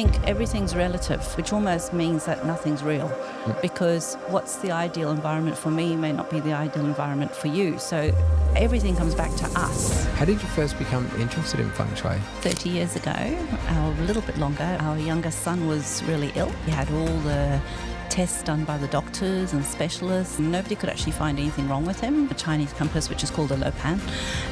I think everything's relative, which almost means that nothing's real, because what's the ideal environment for me may not be the ideal environment for you. So everything comes back to us. How did you first become interested in Feng Shui? 30 years ago, or a little bit longer, our younger son was really ill. He had all the tests done by the doctors and specialists. Nobody could actually find anything wrong with him. A Chinese compass, which is called a lopan.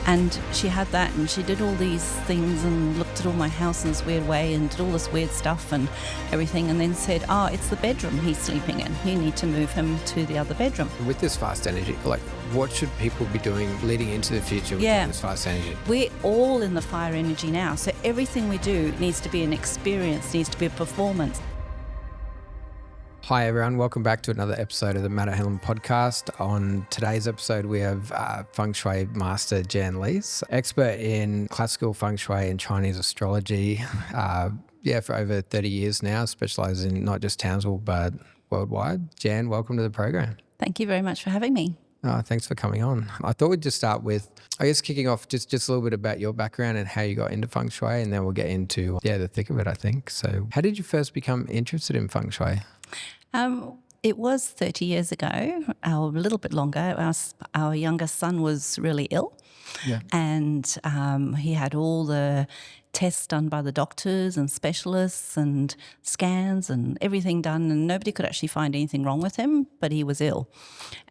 And she had that, and she did all these things and looked at all my house in this weird way and did all this weird stuff and everything, and then said, it's the bedroom he's sleeping in. You need to move him to the other bedroom. With this fast energy, what should people be doing leading into the future with this fast energy? We're all in the fire energy now, so everything we do needs to be an experience, needs to be a performance. Hi everyone, welcome back to another episode of the Matt Helen podcast. On today's episode, we have Feng Shui master Jan Leese, expert in classical Feng Shui and Chinese astrology. For over 30 years now, specializing in not just Townsville but worldwide. Jan, welcome to the program. Thank you very much for having me. Thanks for coming on. I thought we'd just start with, kicking off just a little bit about your background and how you got into Feng Shui, and then we'll get into the thick of it, I think. So how did you first become interested in Feng Shui? It was 30 years ago, or a little bit longer. Our younger son was really ill, and he had all the tests done by the doctors and specialists and scans and everything done, and nobody could actually find anything wrong with him, but he was ill.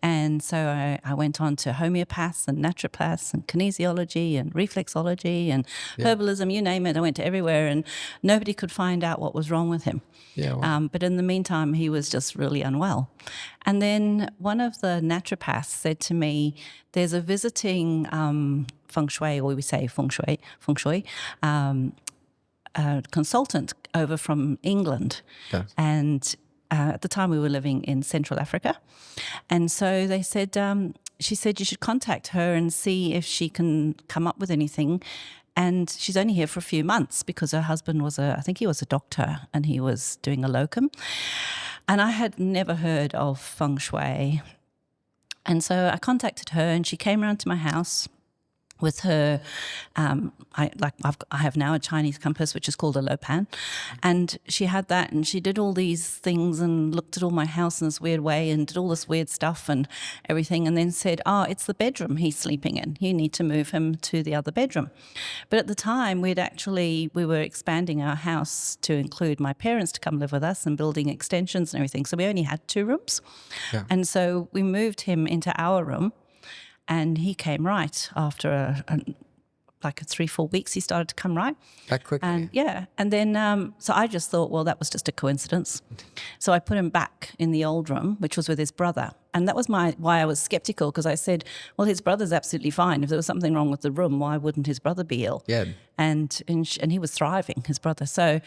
And so I went on to homeopaths and naturopaths and kinesiology and reflexology and herbalism, you name it. I went to everywhere, and nobody could find out what was wrong with him. But in the meantime, he was just really unwell. And then one of the naturopaths said to me, there's a visiting Feng Shui, or we say Feng Shui, consultant over from England. Yes. And at the time we were living in Central Africa. And so they said, she said you should contact her and see if she can come up with anything. And she's only here for a few months because her husband was I think he was a doctor, and he was doing a locum. And I had never heard of Feng Shui. And so I contacted her, and she came around to my house with her, I have now a Chinese compass, which is called a lopan, and she had that, and she did all these things and looked at all my house in this weird way and did all this weird stuff and everything, and then said, it's the bedroom he's sleeping in. You need to move him to the other bedroom. But at the time, we were expanding our house to include my parents to come live with us and building extensions and everything. So we only had 2 rooms. Yeah. And so we moved him into our room. And he came right after 3-4 weeks. He started to come right. That quickly? And then so I just thought, well, that was just a coincidence. So I put him back in the old room, which was with his brother. And that was why I was skeptical, because I said, well, his brother's absolutely fine. If there was something wrong with the room, why wouldn't his brother be ill? Yeah. And he was thriving, his brother. So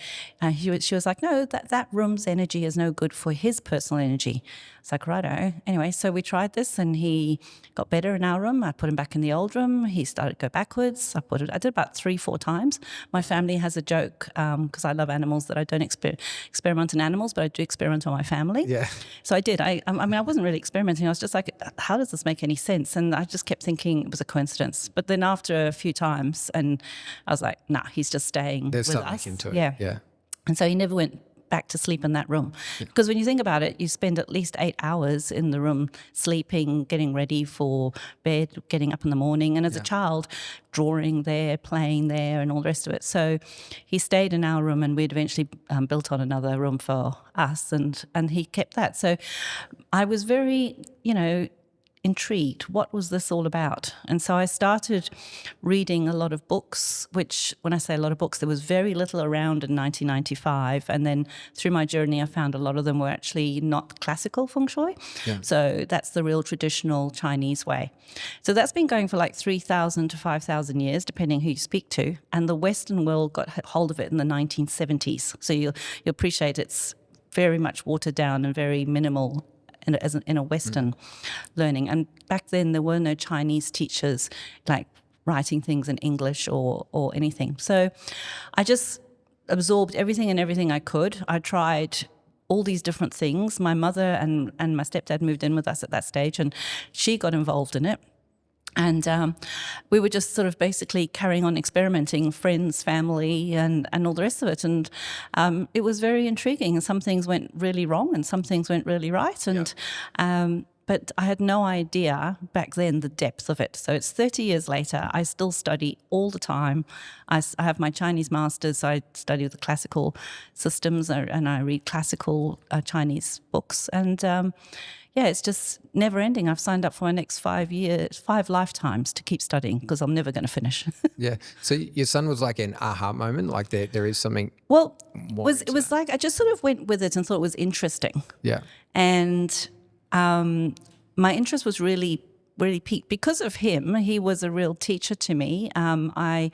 she was like, no, that room's energy is no good for his personal energy. It's like, righto. Anyway, so we tried this, and he got better in our room. I put him back in the old room. He started to go backwards. I did about 3-4 times. My family has a joke, because I love animals, that I don't experiment on animals, but I do experiment on my family. Yeah. So I did. I wasn't really experimenting. I was just like, how does this make any sense? And I just kept thinking it was a coincidence. But then after a few times, and I was like, nah, he's just staying There's with something us. into it. Yeah. And so he never went back to sleep in that room. Because when you think about it, you spend at least 8 hours in the room sleeping, getting ready for bed, getting up in the morning, and as a child, drawing there, playing there, and all the rest of it. So he stayed in our room, and we'd eventually built on another room for us, and he kept that. So I was very, intrigued. What was this all about? And so I started reading a lot of books, which, when I say a lot of books, there was very little around in 1995. And then through my journey, I found a lot of them were actually not classical Feng Shui. Yeah. So that's the real traditional Chinese way. So that's been going for like 3,000 to 5,000 years, depending who you speak to. And the Western world got hold of it in the 1970s. So you'll appreciate it's very much watered down and very minimal in a Western learning. And back then there were no Chinese teachers like writing things in English or anything. So I just absorbed everything I could. I tried all these different things. My mother and my stepdad moved in with us at that stage, and she got involved in it. And we were just sort of basically carrying on experimenting, friends, family, and all the rest of it. And it was very intriguing. And some things went really wrong and some things went really right. And but I had no idea back then the depth of it. So it's 30 years later. I still study all the time. I have my Chinese masters. So I study the classical systems and I read classical Chinese books. And it's just never ending. I've signed up for my next 5 years, 5 lifetimes to keep studying because I'm never going to finish. Yeah. So your son was like an aha moment, like there is something. Well, it was like I just sort of went with it and thought it was interesting. Yeah. And my interest was really peaked because of him. He was a real teacher to me. I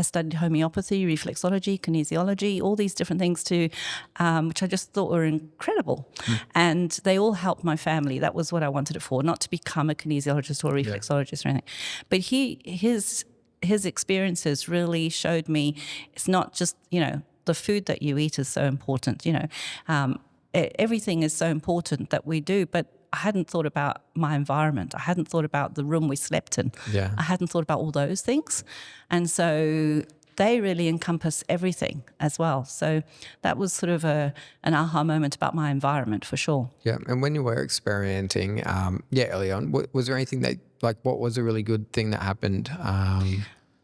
studied homeopathy, reflexology, kinesiology, all these different things too, which I just thought were incredible. And they all helped my family. That was what I wanted it for, not to become a kinesiologist or a reflexologist or anything. But his experiences really showed me it's not just, the food that you eat is so important, everything is so important that we do, but I hadn't thought about my environment. I hadn't thought about the room we slept in. Yeah. I hadn't thought about all those things. And so they really encompass everything as well. So that was sort of an aha moment about my environment for sure. Yeah. And when you were experimenting, early on, was there anything that, like, what was a really good thing that happened?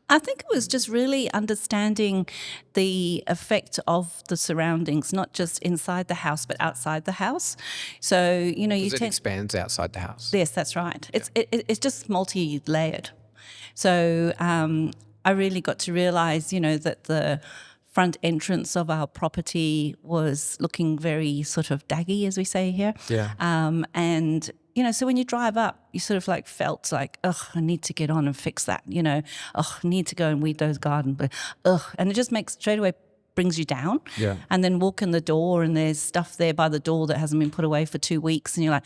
I think it was just really understanding the effect of the surroundings, not just inside the house, but outside the house. So, It expands outside the house. Yes, that's right. It's just multi-layered. So I really got to realise, that the front entrance of our property was looking very sort of daggy, as we say here. Yeah. And so when you drive up, you sort of like felt like, I need to get on and fix that, I need to go and weed those gardens, and it just makes straight away brings you down. Yeah. And then walk in the door and there's stuff there by the door that hasn't been put away for 2 weeks and you're like,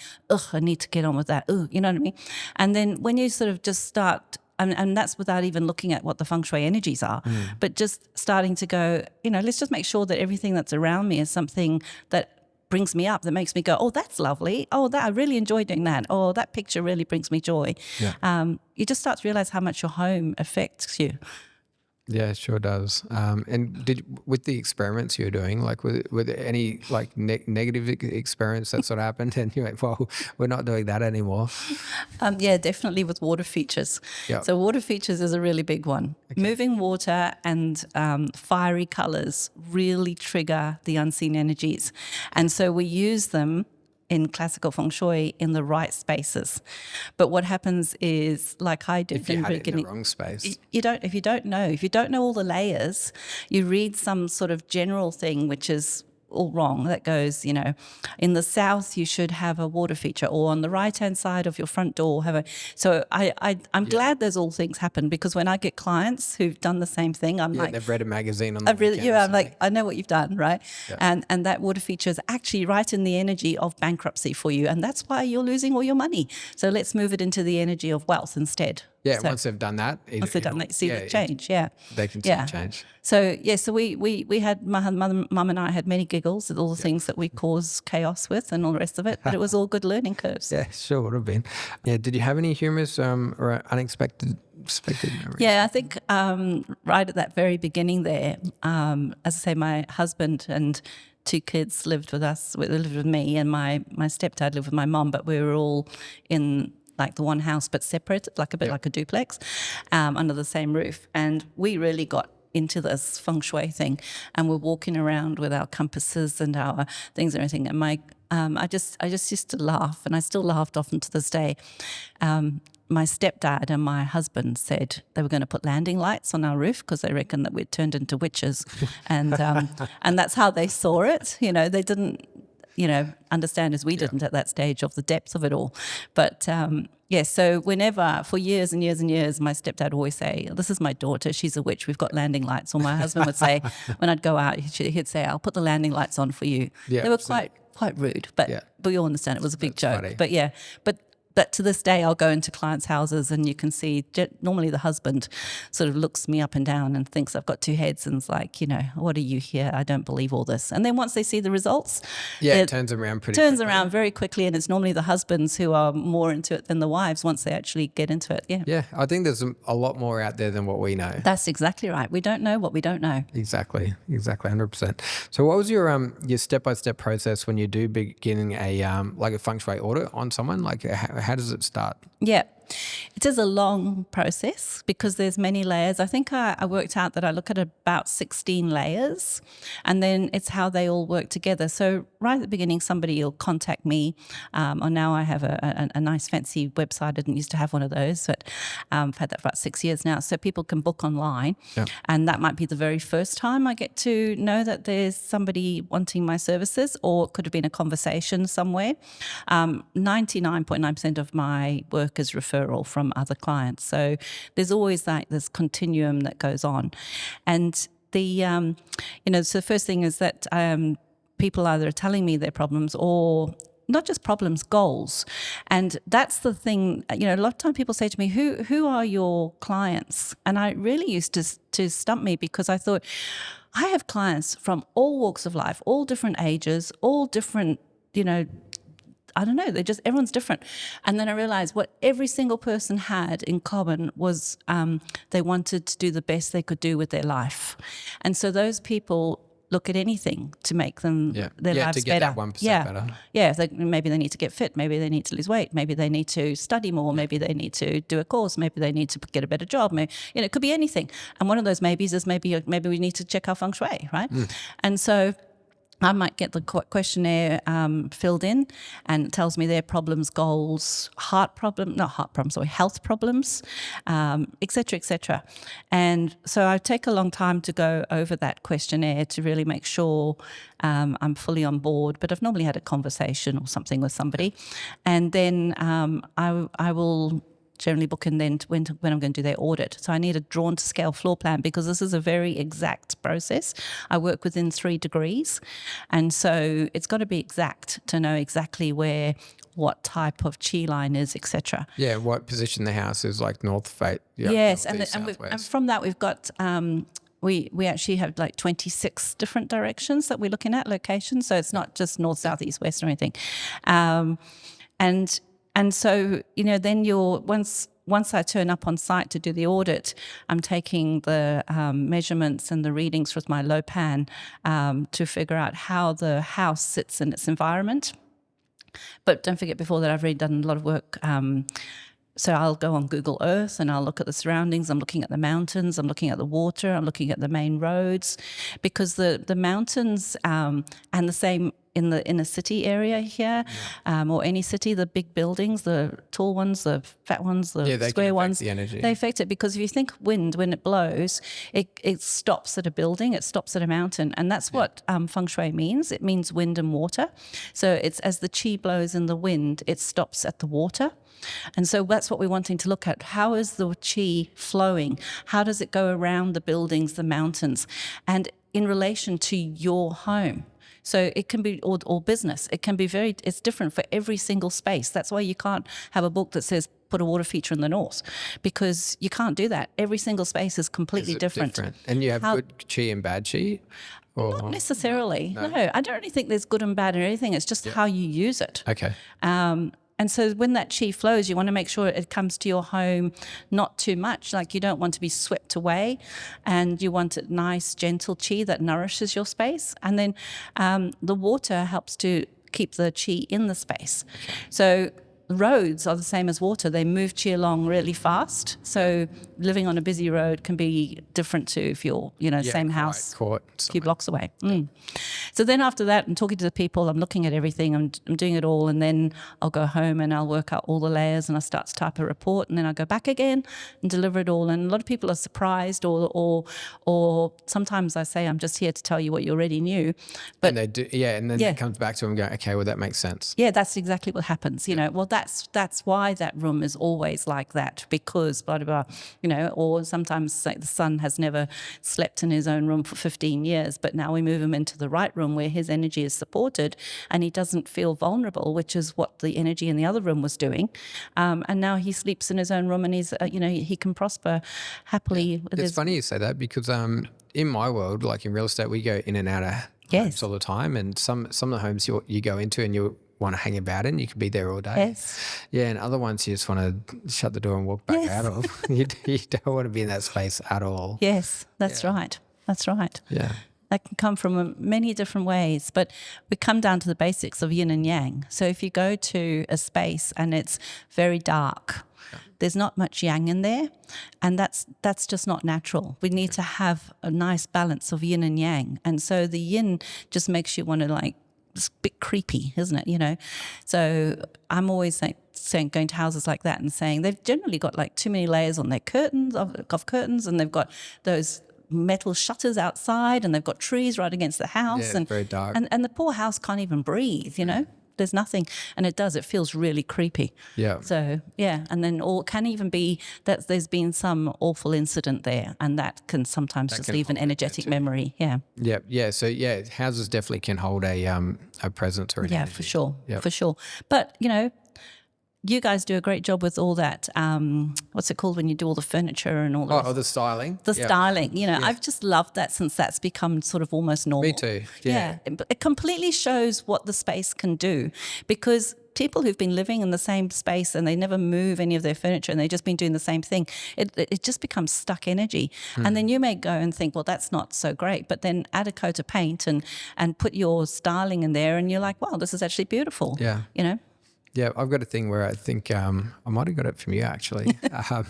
I need to get on with that. You know what I mean? And then when you sort of just start, and that's without even looking at what the Feng Shui energies are, but just starting to go, let's just make sure that everything that's around me is something that brings me up, that makes me go, that's lovely. That I really enjoy doing that. That picture really brings me joy. Yeah. You just start to realize how much your home affects you. Yeah, it sure does. And with the experiments you were doing, like were there any like negative experiments that sort of happened and you went, well, we're not doing that anymore? Yeah, definitely with water features. Yep. So water features is a really big one. Okay. Moving water and fiery colours really trigger the unseen energies. And so we use them in classical feng shui in the right spaces. But what happens is, like I did if you had it in the wrong space, if you don't know all the layers, you read some sort of general thing which is all wrong. That goes, in the south you should have a water feature, or on the right hand side of your front door have a. So I'm glad those all things happen, because when I get clients who've done the same thing, I'm like, they've read a magazine on the I'm like, I know what you've done, right? Yeah. And that water feature is actually right in the energy of bankruptcy for you, and that's why you're losing all your money. So let's move it into the energy of wealth instead. Yeah, so, once they've done that, they see the change. They can see the change. So so we had mum and I had many giggles at all the things that we cause chaos with and all the rest of it, but it was all good learning curves. Yeah, sure would have been. Yeah, did you have any humorous or unexpected memories? Yeah, I think right at that very beginning there, as I say, my husband and 2 kids lived with us. They lived with me, and my stepdad lived with my mum, but we were all in like the one house but separate, like a bit like a duplex, under the same roof. And we really got into this feng shui thing, and we're walking around with our compasses and our things and everything. And I just used to laugh, and I still laughed often to this day. My stepdad and my husband said they were going to put landing lights on our roof because they reckoned that we'd turned into witches, and that's how they saw it. They didn't understand, as we didn't at that stage, of the depth of it all. But so whenever, for years and years and years, my stepdad would always say, this is my daughter, she's a witch, we've got landing lights. Or my husband would say, when I'd go out, he'd say, I'll put the landing lights on for you. Yeah, they were quite rude, but we all understand it was a big joke. Funny. But But to this day, I'll go into clients' houses and you can see normally the husband sort of looks me up and down and thinks I've got two heads and is like, what are you here? I don't believe all this. And then once they see the results, it turns around around very quickly. And it's normally the husbands who are more into it than the wives once they actually get into it. Yeah. Yeah. I think there's a lot more out there than what we know. That's exactly right. We don't know what we don't know. Exactly. 100%. So what was your step-by-step process when you do beginning a Feng Shui audit on someone? Like how does it start? Yeah. It is a long process because there's many layers. I think I worked out that I look at about 16 layers and then it's how they all work together. So right at the beginning, somebody will contact me or now I have a nice fancy website. I didn't used to have one of those, but I've had that for about 6 years now. So people can book online and that might be the very first time I get to know that there's somebody wanting my services, or it could have been a conversation somewhere. 99.9% of my work is referral from other clients. So there's always like this continuum that goes on. And the, so the first thing is that people either are telling me their problems or not just problems, goals. And that's the thing, a lot of time people say to me, who are your clients? And I really used to stump me because I thought, I have clients from all walks of life, all different ages, all different, I don't know, everyone's different. And then I realized what every single person had in common was they wanted to do the best they could do with their life. And so those people look at anything to make them their lives to get better. That 1% better. Yeah, maybe they need to get fit, maybe they need to lose weight, maybe they need to study more, maybe they need to do a course, maybe they need to get a better job. Maybe, it could be anything. And one of those maybes is maybe we need to check our Feng Shui, right? And so I might get the questionnaire filled in and it tells me their problems, goals, health problems, et cetera, et cetera. And so I take a long time to go over that questionnaire to really make sure I'm fully on board. But I've normally had a conversation or something with somebody. And then I will generally book in then when I'm going to do their audit. So I need a drawn to scale floor plan because this is a very exact process. I work within 3 degrees. And so it's got to be exact to know exactly what type of chi line is, etc. Yeah, what position the house is, like north face. Yes, and from that we've got we actually have like 26 different directions that we're looking at, locations. So it's not just north, south, east, west or anything. And so, then once I turn up on site to do the audit, I'm taking the measurements and the readings with my low pan to figure out how the house sits in its environment. But don't forget, before that, I've already done a lot of work. So I'll go on Google Earth and I'll look at the surroundings. I'm looking at the mountains. I'm looking at the water. I'm looking at the main roads, because the mountains and the same in the inner city area here, or any city, the big buildings, the tall ones, the fat ones, the square ones, the energy. They affect it, because if you think wind, when it blows, it stops at a building, it stops at a mountain. And that's what Feng Shui means. It means wind and water. So it's as the chi blows in the wind, it stops at the water. And so that's what we're wanting to look at. How is the chi flowing? How does it go around the buildings, the mountains, and in relation to your home? So it can be, or business, it can be it's different for every single space. That's why you can't have a book that says put a water feature in the north, because you can't do that. Every single space is completely different. And you have good chi and bad chi? Or? Not necessarily. No, I don't really think there's good and bad or anything. It's just how you use it. Okay. And so when that chi flows, you want to make sure it comes to your home not too much. Like, you don't want to be swept away, and you want a nice, gentle chi that nourishes your space. And then the water helps to keep the chi in the space. Okay. So roads are the same as water. They move chi along really fast. So living on a busy road can be different to if you're, same house, court, a few blocks away. So then after that, I'm talking to the people, I'm looking at everything, I'm doing it all, and then I'll go home and I'll work out all the layers and I start to type a report, and then I go back again and deliver it all. And a lot of people are surprised, or sometimes I say, I'm just here to tell you what you already knew. But and they do, and then it comes back to them going, okay, well, that makes sense. Yeah, that's exactly what happens. Well, that's why that room is always like that, because blah, blah, blah, or sometimes like the son has never slept in his own room for 15 years, but now we move him into the right room where his energy is supported and he doesn't feel vulnerable, which is what the energy in the other room was doing. And now he sleeps in his own room and he's, he can prosper happily. It's funny you say that because in my world, like in real estate, we go in and out of homes all the time, and some of the homes you go into and you want to hang about in, you could be there all day. Yes. Yeah, and other ones you just want to shut the door and walk back out of. You don't want to be in that space at all. Yes, that's right. That's right. Yeah. That can come from many different ways, but we come down to the basics of yin and yang. So if you go to a space and it's very dark, there's not much yang in there, and that's just not natural. We need to have a nice balance of yin and yang, and so the yin just makes you want to it's a bit creepy, isn't it? So I'm always going to houses like that and saying they've generally got too many layers on their curtains of curtains, and they've got those metal shutters outside, and they've got trees right against the house, and very dark, and the poor house can't even breathe. There's nothing, and it feels really creepy. Yeah. So and then can even be that there's been some awful incident there, and that can sometimes just leave an energetic memory. Yeah. Yeah. Yeah. So houses definitely can hold a presence or an energy. For sure. Yep. For sure. But you guys do a great job with all that. What's it called when you do all the furniture and all that? Oh, the styling. The styling. I've just loved that since that's become sort of almost normal. Me too. Yeah. It completely shows what the space can do, because people who've been living in the same space and they never move any of their furniture and they've just been doing the same thing, it just becomes stuck energy. And then you may go and think, well, that's not so great. But then add a coat of paint and put your styling in there and you're like, wow, this is actually beautiful. Yeah. Yeah, I've got a thing where I think I might have got it from you actually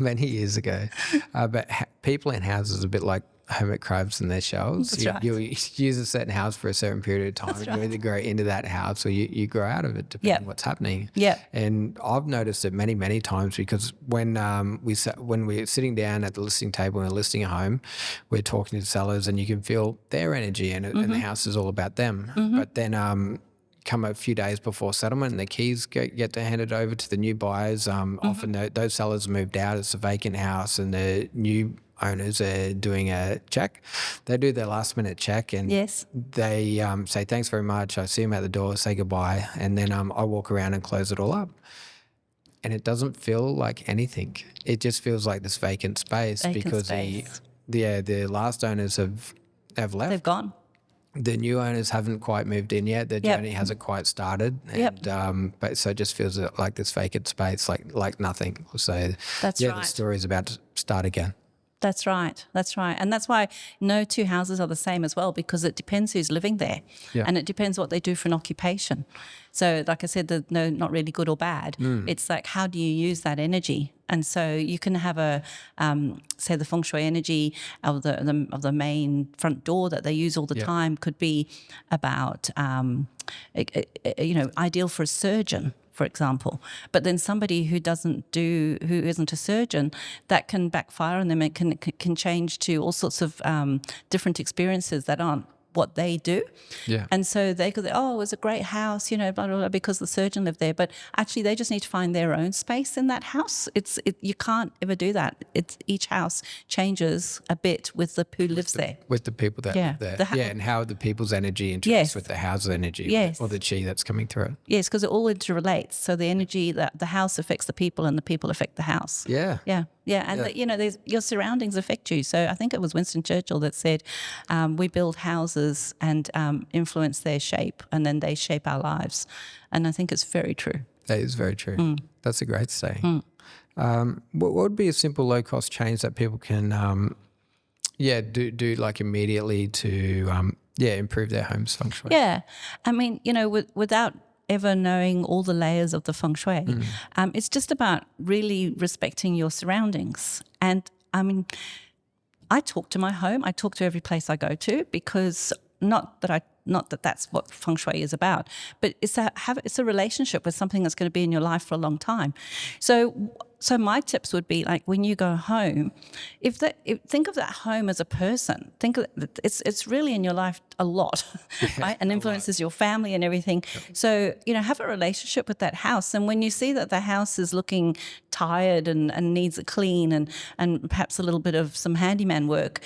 many years ago. But people in houses are a bit like hermit crabs in their shells. That's right. You use a certain house for a certain period of time. That's And you either grow into that house or you grow out of it, depending on what's happening. Yeah. And I've noticed it many, many times because when we're sitting down at the listing table and we're listing a home, we're talking to sellers and you can feel their energy and the house is all about them. But then come a few days before settlement and the keys get handed over to the new buyers. Often those sellers moved out. It's a vacant house and the new owners are doing a check. They do their last minute check and they say, thanks very much. I see them at the door, say goodbye. And then I walk around and close it all up. And it doesn't feel like anything. It just feels like this vacant space because the last owners have left. They've gone. The new owners haven't quite moved in yet. The journey hasn't quite started. And, but so it just feels like this vacant space, like nothing. So That's right. The story's about to start again. That's right. That's right. And that's why no two houses are the same as well, because it depends who's living there and it depends what they do for an occupation. So like I said, no, not really good or bad. It's like, how do you use that energy? And so you can have say the Feng Shui energy of the main front door that they use all the time could be about, ideal for a surgeon, for example. But then somebody who isn't a surgeon, that can backfire on them. It can change to all sorts of different experiences that aren't what they do. Yeah. And so they could say, oh, it was a great house, blah, blah, blah, because the surgeon lived there. But actually they just need to find their own space in that house. You can't ever do that. Each house changes a bit with who lives there. With the people that live there. And how the people's energy interacts with the house's energy or the chi that's coming through it. Yes, because it all interrelates. So the energy, the house affects the people and the people affect the house. Yeah. Yeah. Yeah, and your surroundings affect you. So I think it was Winston Churchill that said, we build houses and influence their shape, and then they shape our lives. And I think it's very true. That is very true. That's a great saying. What would be a simple low-cost change that people can do like immediately to improve their home's feng shui? Yeah. I mean, without ever knowing all the layers of the feng shui. It's just about really respecting your surroundings. And I mean, I talk to my home. I talk to every place I go to, because not that that's what feng shui is about, but it's a relationship with something that's going to be in your life for a long time. So So my tips would be like when you go home, think of that home as a person. Think of it's really in your life a lot, right? And influences your family and everything. Yep. So have a relationship with that house. And when you see that the house is looking tired and needs a clean and perhaps a little bit of some handyman work,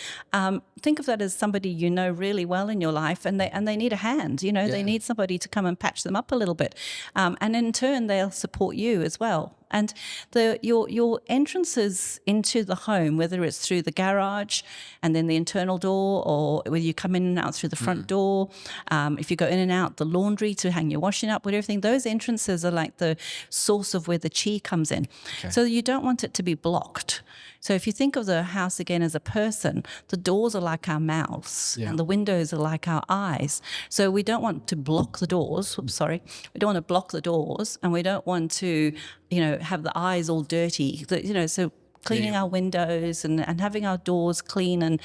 think of that as somebody really well in your life, and they need a hand. They need somebody to come and patch them up a little bit, and in turn they'll support you as well. And your entrances into the home, whether it's through the garage and then the internal door, or whether you come in and out through the front door, if you go in and out the laundry to hang your washing up with everything, those entrances are like the source of where the chi comes in. Okay. So you don't want it to be blocked. So if you think of the house again as a person, the doors are like our mouths and the windows are like our eyes. So we don't want to block the doors. We don't want to block the doors, and we don't want to, have the eyes all dirty. So cleaning our windows and having our doors clean and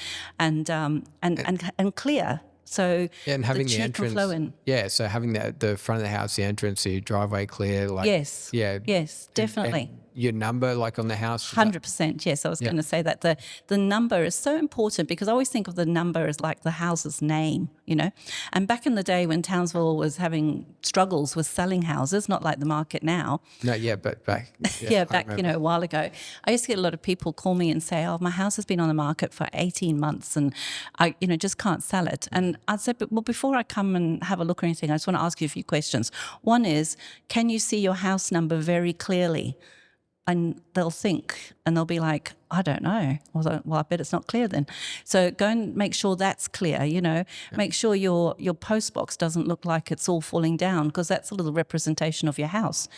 clear. So and having the entrance, can flow in. Yeah. So having the front of the house, the entrance, the driveway clear. Like, yes. Yeah. Yes, definitely. And your number, like on the house. 100%. Yes, I was going to say that the number is so important, because I always think of the number as like the house's name. And back in the day when Townsville was having struggles with selling houses, not like the market now. No, yeah, but back. Back a while ago, I used to get a lot of people call me and say, "Oh, my house has been on the market for 18 months, and I, just can't sell it." And I'd say, "But before I come and have a look or anything, I just want to ask you a few questions. One is, can you see your house number very clearly?" And they'll think, and they'll be like, "I don't know." Well, I bet it's not clear then. So go and make sure that's clear, Make sure your post box doesn't look like it's all falling down, because that's a little representation of your house.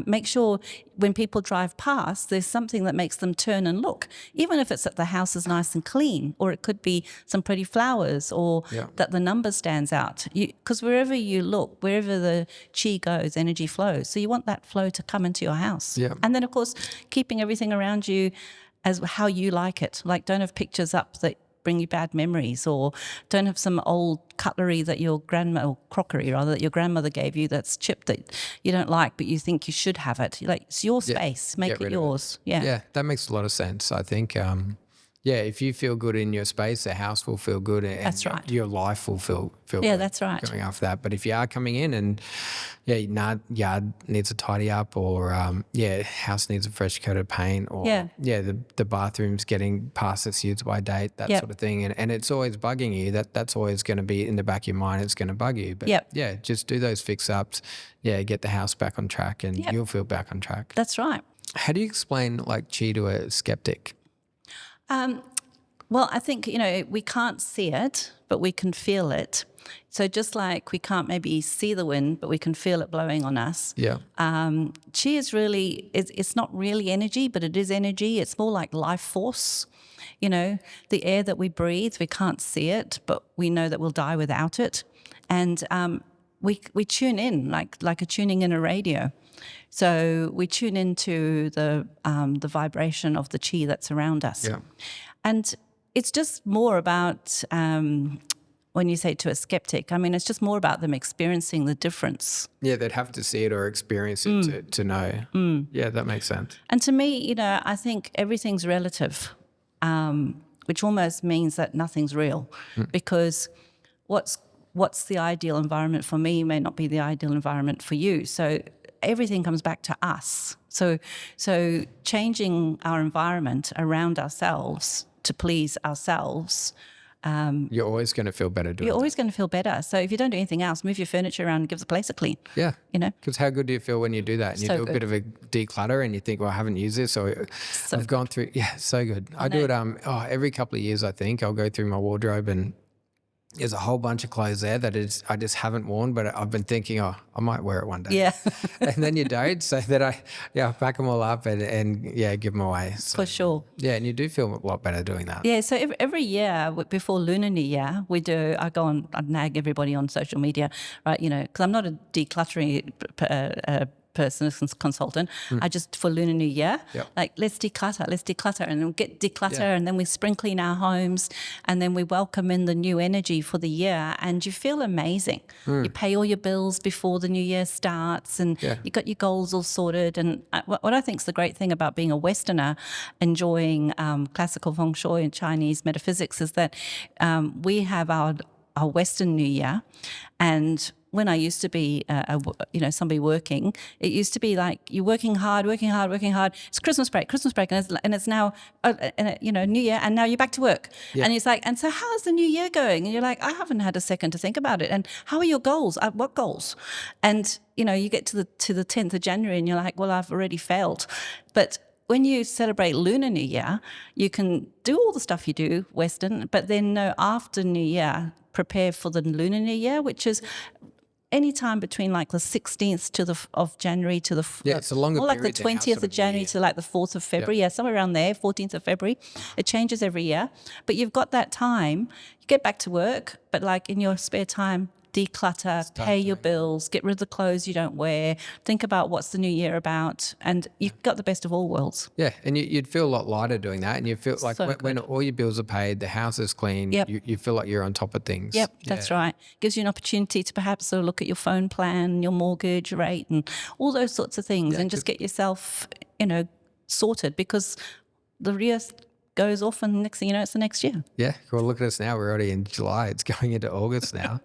Make sure when people drive past, there's something that makes them turn and look, even if it's that the house is nice and clean, or it could be some pretty flowers, or that the number stands out. Because wherever you look, wherever the chi goes, energy flows. So you want that flow to come into your house. Yeah. And then, of course, keeping everything around you as how you like it. Like, don't have pictures up that bring you bad memories, or don't have some old cutlery that your crockery rather, that your grandmother gave you that's chipped that you don't like, but you think you should have it. Like, it's your space, make it yours. Yeah, that makes a lot of sense. I think, if you feel good in your space, the house will feel good, and that's right. Your life will feel yeah, good that's right. going after that. But if you are coming in and yard needs a tidy up, or house needs a fresh coat of paint, or the bathroom's getting past its use by date, that sort of thing, and it's always bugging you, that's always going to be in the back of your mind. It's going to bug you, but just do those fix ups, get the house back on track, and you'll feel back on track. That's right. How do you explain like chi to a skeptic? Well, I think, we can't see it, but we can feel it. So just like we can't maybe see the wind, but we can feel it blowing on us. Yeah. Chi is really, it's not really energy, but it is energy. It's more like life force. The air that we breathe, we can't see it, but we know that we'll die without it. And we tune in like a tuning in a radio. So we tune into the vibration of the chi that's around us. Yeah. And it's just more about, when you say to a skeptic, I mean, it's just more about them experiencing the difference. Yeah, they'd have to see it or experience it to know. Yeah, that makes sense. And to me, I think everything's relative, which almost means that nothing's real, because what's the ideal environment for me may not be the ideal environment for you. So everything comes back to us. So changing our environment around ourselves to please ourselves. You're always going to feel better doing it. You're always going to feel better. So if you don't do anything else, move your furniture around and give the place a clean. Yeah. Because how good do you feel when you do that? And you do a bit of a declutter and you think, well, I haven't used this, or I've gone through. Yeah, so good. I do it every couple of years, I think. I'll go through my wardrobe, and there's a whole bunch of clothes there that I just haven't worn, but I've been thinking, I might wear it one day. Yeah. And then you don't, so that I pack them all up and give them away. So, for sure. Yeah, and you do feel a lot better doing that. Yeah, so every year before Lunar New Year, I go on, I nag everybody on social media, right, because I'm not a decluttering person, consultant. I just, for Lunar New Year, Yep. like let's declutter and then get declutter and then we spring clean our homes and then we welcome in the new energy for the year and you feel amazing. You pay all your bills before the new year starts and you got your goals all sorted. And what I think is the great thing about being a Westerner enjoying classical Feng Shui and Chinese metaphysics is that we have our Western New Year. And when I used to be, somebody working, it used to be like you're working hard. It's Christmas break, and it's now, New Year, and now you're back to work. Yeah. And it's like, and so how's the new year going? And you're like, I haven't had a second to think about it. And how are your goals? What goals? And you get to the 10th of January, and you're like, well, I've already failed. But when you celebrate Lunar New Year, you can do all the stuff you do Western, but then after New Year, prepare for the Lunar New Year, which is any time between like the 16th of January to the it's a longer like the period 20th of January to like the 4th of February. Yeah, somewhere around there, 14th of February. It changes every year, but you've got that time. You get back to work, but like in your spare time, declutter, pay your bills, get rid of the clothes you don't wear, think about what's the new year about, and you've got the best of all worlds. Yeah, and you'd feel a lot lighter doing that, and you feel like So when all your bills are paid, the house is clean, you feel like you're on top of things. Yep, that's right. Gives you an opportunity to perhaps sort of look at your phone plan, your mortgage rate, and all those sorts of things, and just get yourself, sorted, because the year goes off and next thing you know, it's the next year. Yeah, well, look at us now. We're already in July. It's going into August now.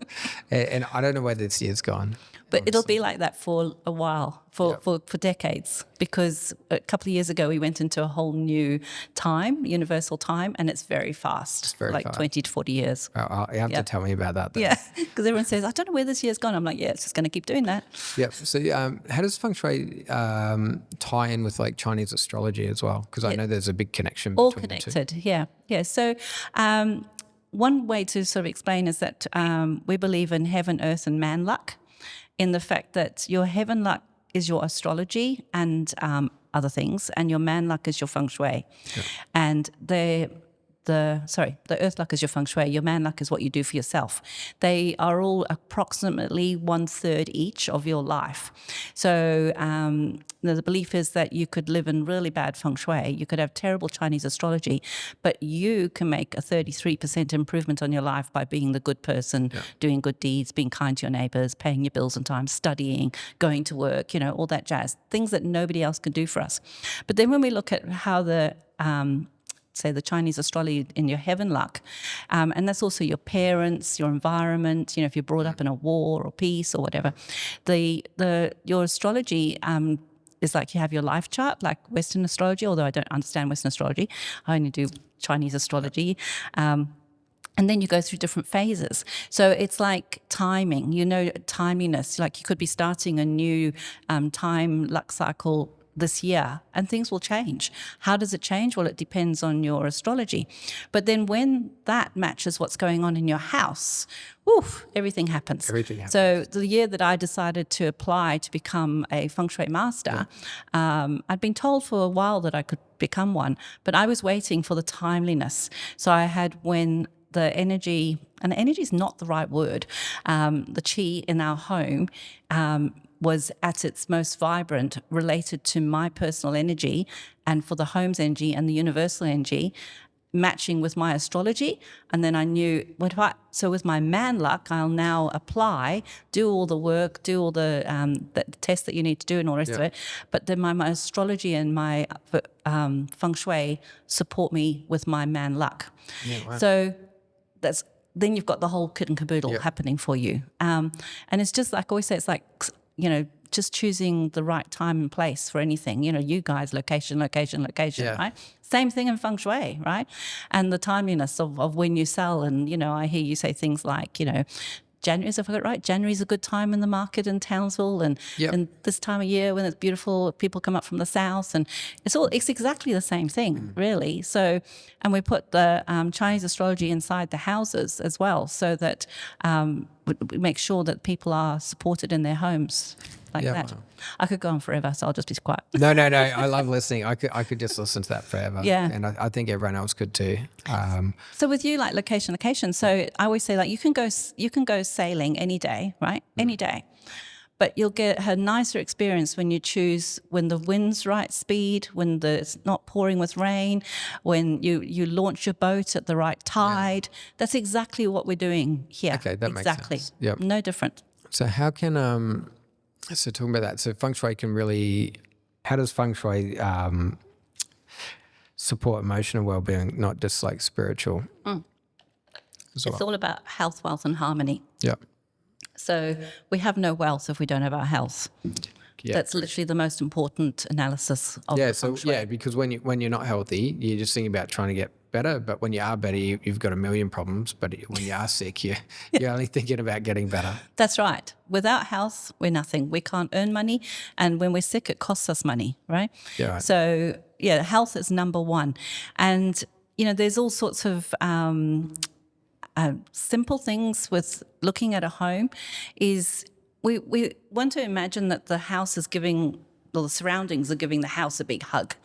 and I don't know where this year's gone. But honestly, it'll be like that for a while, for decades, because a couple of years ago we went into a whole new time, universal time, and it's very fast. It's very fast. 20 to 40 years. Oh, you have to tell me about that then. Yeah, because everyone says, I don't know where this year's gone. I'm like, yeah, it's just going to keep doing that. Yep. So how does Feng Shui tie in with like Chinese astrology as well? Because I know there's a big connection between all connected, the two. Yeah. So one way to sort of explain is that we believe in heaven, earth, and man luck, in the fact that your heaven luck is your astrology and other things, and your man luck is your Feng Shui. Yeah. And the earth luck is your Feng Shui. Your man luck is what you do for yourself. They are all approximately 1/3 each of your life. So the belief is that you could live in really bad Feng Shui. You could have terrible Chinese astrology, but you can make a 33% improvement on your life by being the good person, doing good deeds, being kind to your neighbors, paying your bills on time, studying, going to work, all that jazz. Things that nobody else can do for us. But then when we look at how the Chinese astrology in your heaven luck, and that's also your parents, your environment, if you're brought up in a war or peace or whatever, your astrology is like you have your life chart, like Western astrology, although I don't understand Western astrology. I only do Chinese astrology. And then you go through different phases. So it's like timing, timeliness. Like you could be starting a new time luck cycle this year and things will change. How does it change? Well, it depends on your astrology. But then when that matches what's going on in your house, everything happens. So the year that I decided to apply to become a Feng Shui master, I'd been told for a while that I could become one, but I was waiting for the timeliness. So I had when the energy, and energy is not the right word, the qi in our home was at its most vibrant, related to my personal energy, and for the home's energy and the universal energy, matching with my astrology. And then I knew, so with my man luck, I'll now apply, do all the work, do all the tests that you need to do and all the rest of it. But then my astrology and my Feng Shui support me with my man luck. Yeah, wow. So then you've got the whole kit and caboodle happening for you. And it's just like I always say, it's like, just choosing the right time and place for anything. You guys, location, right? Same thing in Feng Shui, right? And the timeliness of when you sell. And, I hear you say things like, January, if I got it right, January is a good time in the market in Townsville, and this time of year when it's beautiful, people come up from the south, and it's exactly the same thing, really. So, and we put the Chinese astrology inside the houses as well, so that we make sure that people are supported in their homes like that. Wow. I could go on forever, so I'll just be quiet. No. I love listening. I could just listen to that forever. Yeah. And I think everyone else could too. So with you, like location. So I always say, like, you can go sailing any day, right? Any day. but you'll get a nicer experience when you choose when the wind's right speed, when it's not pouring with rain, when you launch your boat at the right tide. That's exactly what we're doing here. Okay, that makes exactly. sense. Yep. No different. So how can so talking about that, so Feng Shui can really, how does Feng Shui support emotional well-being, not just like spiritual? As well? It's all about health, wealth, and harmony. Yep. So we have no wealth if we don't have our health. Yeah. That's literally the most important analysis of the Feng Shui. Because when you're not healthy, you're just thinking about trying to get better. But when you are better, you've got a million problems. But when you are sick, you're only thinking about getting better. That's right. Without health, we're nothing. We can't earn money. And when we're sick, it costs us money, right? Yeah. Right. So, health is number one. And, there's all sorts of simple things with looking at a home is we want to imagine that the house is giving, well, the surroundings are giving the house a big hug.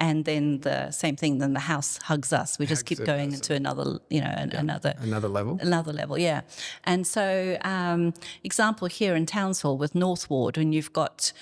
And then the same thing, then the house hugs us. We just keep going into another, another level. Another level, yeah. And so example here in Townsville with North Ward, when you've got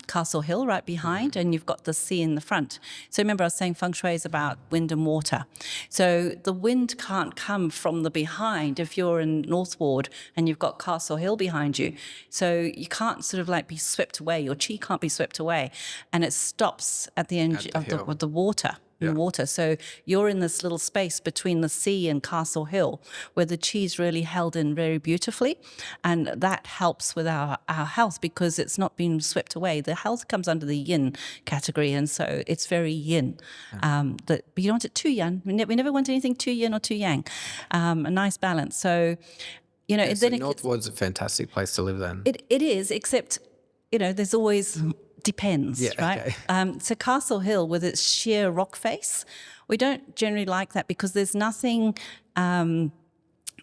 Castle Hill right behind and you've got the sea in the front. So remember I was saying Feng Shui is about wind and water. So the wind can't come from the behind if you're in North Ward and you've got Castle Hill behind you. So you can't sort of like be swept away. Your chi can't be swept away. And it stops at the end of the water. In water. So you're in this little space between the sea and Castle Hill where the chi's really held in very beautifully. And that helps with our health because it's not being swept away. The health comes under the yin category. And so it's very yin. But you don't want it too yin. We never want anything too yin or too yang. A nice balance. So, so North Ward's a fantastic place to live then. It is, except, there's always... depends, right? Okay. So Castle Hill with its sheer rock face, we don't generally like that because there's nothing.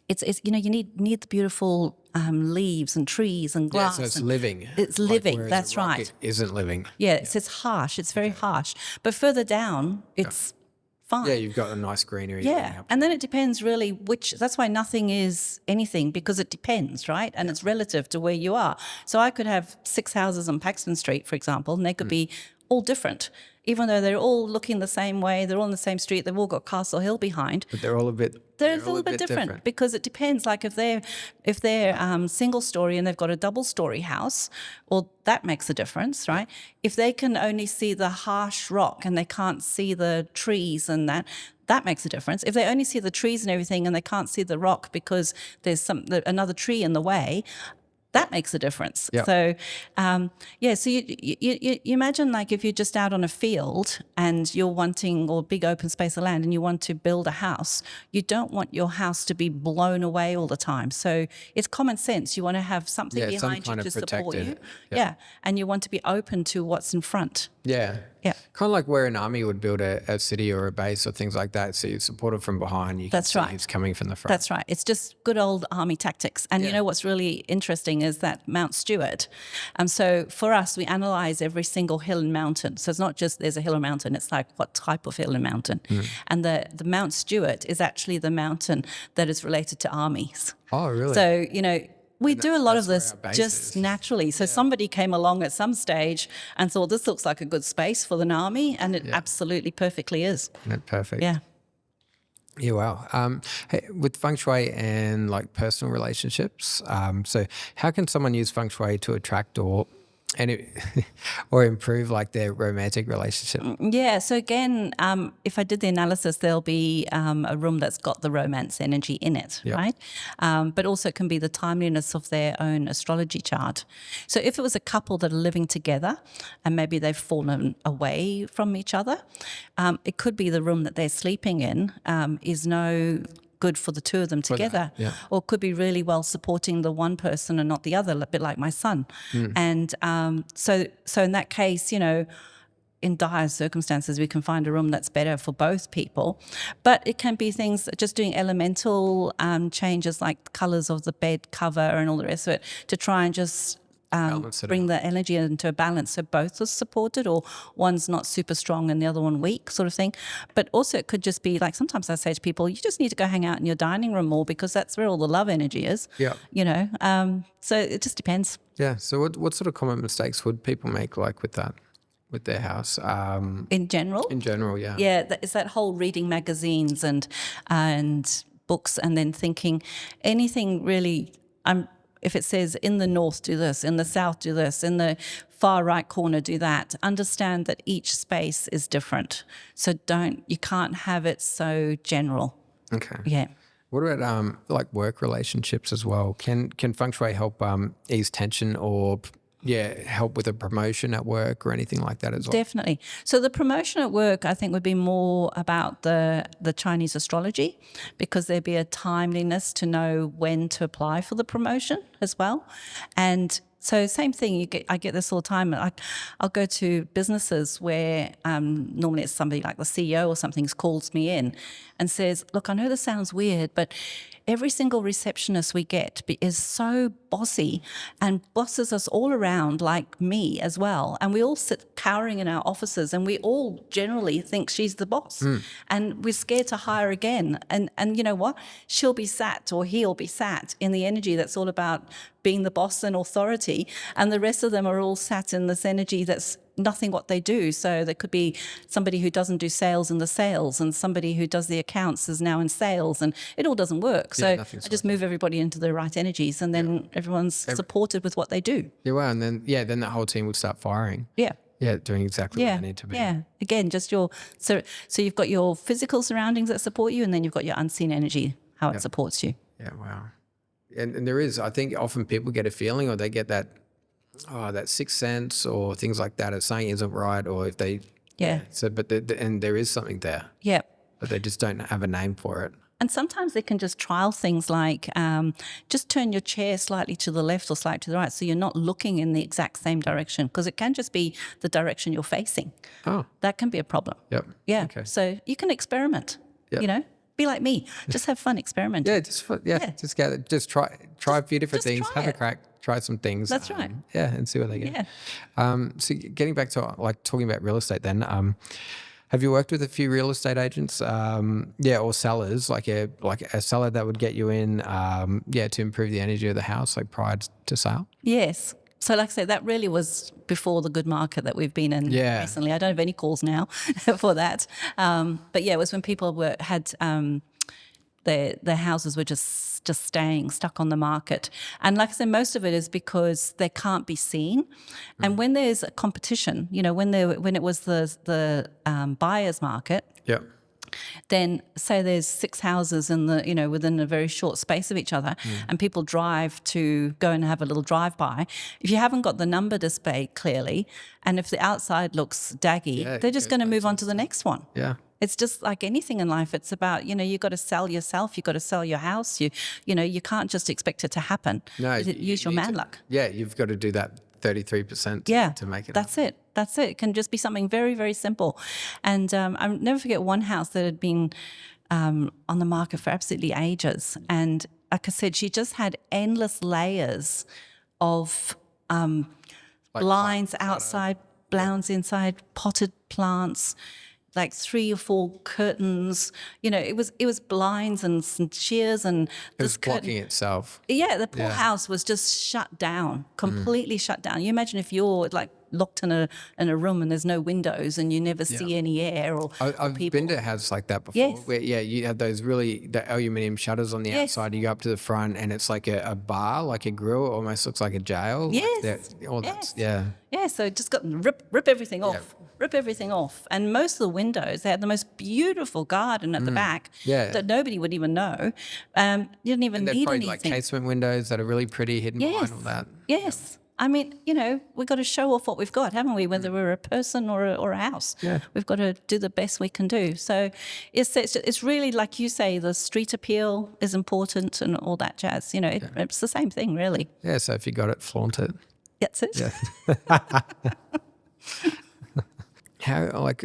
It's you need the beautiful leaves and trees and grass. So it's living. It's living. That's right. It isn't living. Yeah, it's harsh. It's very harsh. But further down, it's fine. Yeah, you've got a nice greenery. Yeah, and then it depends really which, that's why nothing is anything because it depends, right? And it's relative to where you are. So I could have 6 houses on Paxton Street, for example, and they could be all different. Even though they're all looking the same way, they're all on the same street, they've all got Castle Hill behind. But they're all a bit... They're a little bit different because it depends. Like if they're single story and they've got a double story house, well, that makes a difference, right? If they can only see the harsh rock and they can't see the trees and that makes a difference. If they only see the trees and everything and they can't see the rock because there's another tree in the way, that makes a difference. Yep. So, so you imagine like if you're just out on a field and you're wanting, or big open space of land, and you want to build a house, you don't want your house to be blown away all the time. So it's common sense. You want to have something behind you to support you. Yep. Yeah, and you want to be open to what's in front. Yeah. Yeah. Kind of like where an army would build a city or a base or things like that. So you support it from behind. You can see it's coming from the front. That's right. It's just good old army tactics. And you know what's really interesting is that Mount Stewart. So for us, we analyze every single hill and mountain. So it's not just there's a hill or mountain. It's like what type of hill and mountain. And the Mount Stewart is actually the mountain that is related to armies. Oh, really? So, we do a lot of this just naturally. So somebody came along at some stage and thought, this looks like a good space for an army, and it absolutely perfectly is. Perfect. Yeah. Yeah, wow. Hey, with Feng Shui and like personal relationships, so how can someone use Feng Shui to attract or improve like their romantic relationship? Yeah. So again, if I did the analysis, there'll be a room that's got the romance energy in it, right? But also it can be the timeliness of their own astrology chart. So if it was a couple that are living together and maybe they've fallen away from each other, it could be the room that they're sleeping in is no good for the two of them together, or could be really well supporting the one person and not the other, a bit like my son. And so in that case, in dire circumstances, we can find a room that's better for both people. But it can be things just doing elemental changes like colors of the bed cover and all the rest of it to try and just Balance it bring out. the energy into a balance so both are supported, or one's not super strong and the other one weak, sort of thing. But also it could just be like, sometimes I say to people, you just need to go hang out in your dining room more, because that's where all the love energy is. Yeah. So it just depends. Yeah. So what sort of common mistakes would people make, like with that, with their house? In general, Yeah. yeah, it's that whole reading magazines and books, and then thinking anything really. If it says in the north do this, in the south do this, in the far right corner do that, understand that each space is different. So you can't have it so general. Okay. Yeah. What about like work relationships as well? Can Feng Shui help ease tension, or help with a promotion at work or anything like that as well? Definitely. So the promotion at work, I think, would be more about the Chinese astrology, because there'd be a timeliness to know when to apply for the promotion as well. And so same thing, I get this all the time. I'll go to businesses where normally it's somebody like the CEO or something calls me in and says, look, I know this sounds weird, but every single receptionist we get is so bossy and bosses us all around, like me as well. And we all sit cowering in our offices, and we all generally think she's the boss. And we're scared to hire again. And you know what? She'll be sat, or he'll be sat, in the energy that's all about being the boss and authority. And the rest of them are all sat in this energy that's nothing what they do. So there could be somebody who doesn't do sales in the sales, and somebody who does the accounts is now in sales, and it all doesn't work. So I just move everybody into the right energies, and then everyone's supported with what they do. Yeah, well, and then that whole team would start firing. Yeah. Yeah, doing exactly what they need to be. Yeah. Again, just so you've got your physical surroundings that support you, and then you've got your unseen energy, how it supports you. Yeah, wow. And there is, I think often people get a feeling, or they get that sixth sense or things like that, if something isn't right, or if they so but and there is something there, but they just don't have a name for it. And sometimes they can just trial things like just turn your chair slightly to the left or slightly to the right, so you're not looking in the exact same direction, because it can just be the direction you're facing. That can be a problem. Yeah. Okay. So you can experiment. Be like me, just have fun experimenting. Just try a few different things, have a crack, try some things. That's right. And see what they get. So getting back to like talking about real estate then, have you worked with a few real estate agents, or sellers, like a seller that would get you in, to improve the energy of the house, like prior to sale? Yes. So like I say, that really was before the good market that we've been in recently. I don't have any calls now for that. But yeah, it was when people had their houses were just staying stuck on the market. And like I said, most of it is because they can't be seen. And when there's a competition, when it was the buyer's market, then say there's 6 houses in the within a very short space of each other, and people drive to go and have a little drive-by. If you haven't got the number displayed clearly, and if the outside looks daggy, they're just going to move on to the next one. It's just like anything in life. It's about, you've got to sell yourself, you've got to sell your house. You can't just expect it to happen. No, use your man luck. Yeah, you've got to do that 33% to make it happen. That's it. It can just be something very, very simple. And I'll never forget one house that had been on the market for absolutely ages. And like I said, she just had endless layers of blinds outside, blinds inside, potted plants, like 3 or 4 curtains. It was blinds and some shears, and it was blocking itself. Yeah, the poor house was just shut down, completely shut down. You imagine if you're like locked in a room and there's no windows and you never see any air or I've people. been to a house like that before. Yes. Where you have those the aluminium shutters on the outside. You go up to the front and it's like a bar, like a grill. It almost looks like a jail. Yes. Yeah, so just got to rip everything off. Rip everything off. And most of the windows, they had the most beautiful garden at the back that nobody would even know. You didn't even need probably anything. Like casement windows that are really pretty, hidden behind all that. Yes. I mean, we've got to show off what we've got, haven't we? Whether we're a person or a house. We've got to do the best we can do. So it's really, like you say, the street appeal is important and all that jazz. It's the same thing, really. Yeah, so if you got it, flaunt it. That's it. Yeah. How, like,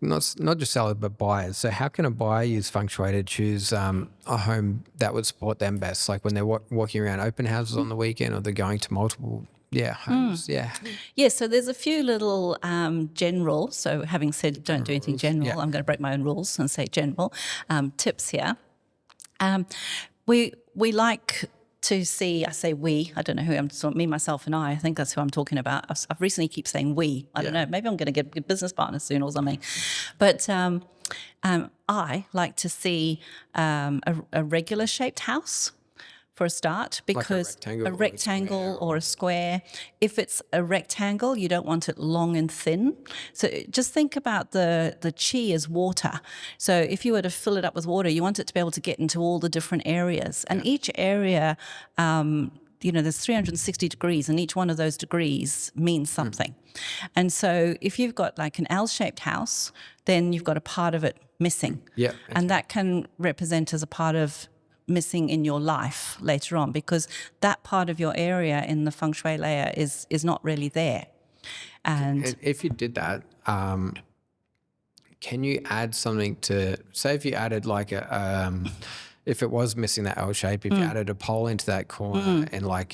not just sellers but buyers. So how can a buyer use Feng Shui to choose a home that would support them best? Like when they're walking around open houses on the weekend, or they're going to multiple homes, Yeah, so there's a few little general, so having said don't do anything general, I'm going to break my own rules and say general tips here. We like to see, I say we, I don't know who I'm, so me, myself and I think that's who I'm talking about. I've recently keep saying we, I don't know, maybe I'm going to get a business partner soon or something. But I like to see a regular shaped house for a start, because like a rectangle or a square. If it's a rectangle, you don't want it long and thin. So just think about the chi as water. So if you were to fill it up with water, you want it to be able to get into all the different areas. And each area, there's 360 degrees, and each one of those degrees means something. And so if you've got like an L-shaped house, then you've got a part of it missing. And that can represent as a part of missing in your life later on, because that part of your area in the feng shui layer is not really there. And if you did that, can you add something to, say if you added like if it was missing that L shape, if you added a pole into that corner and like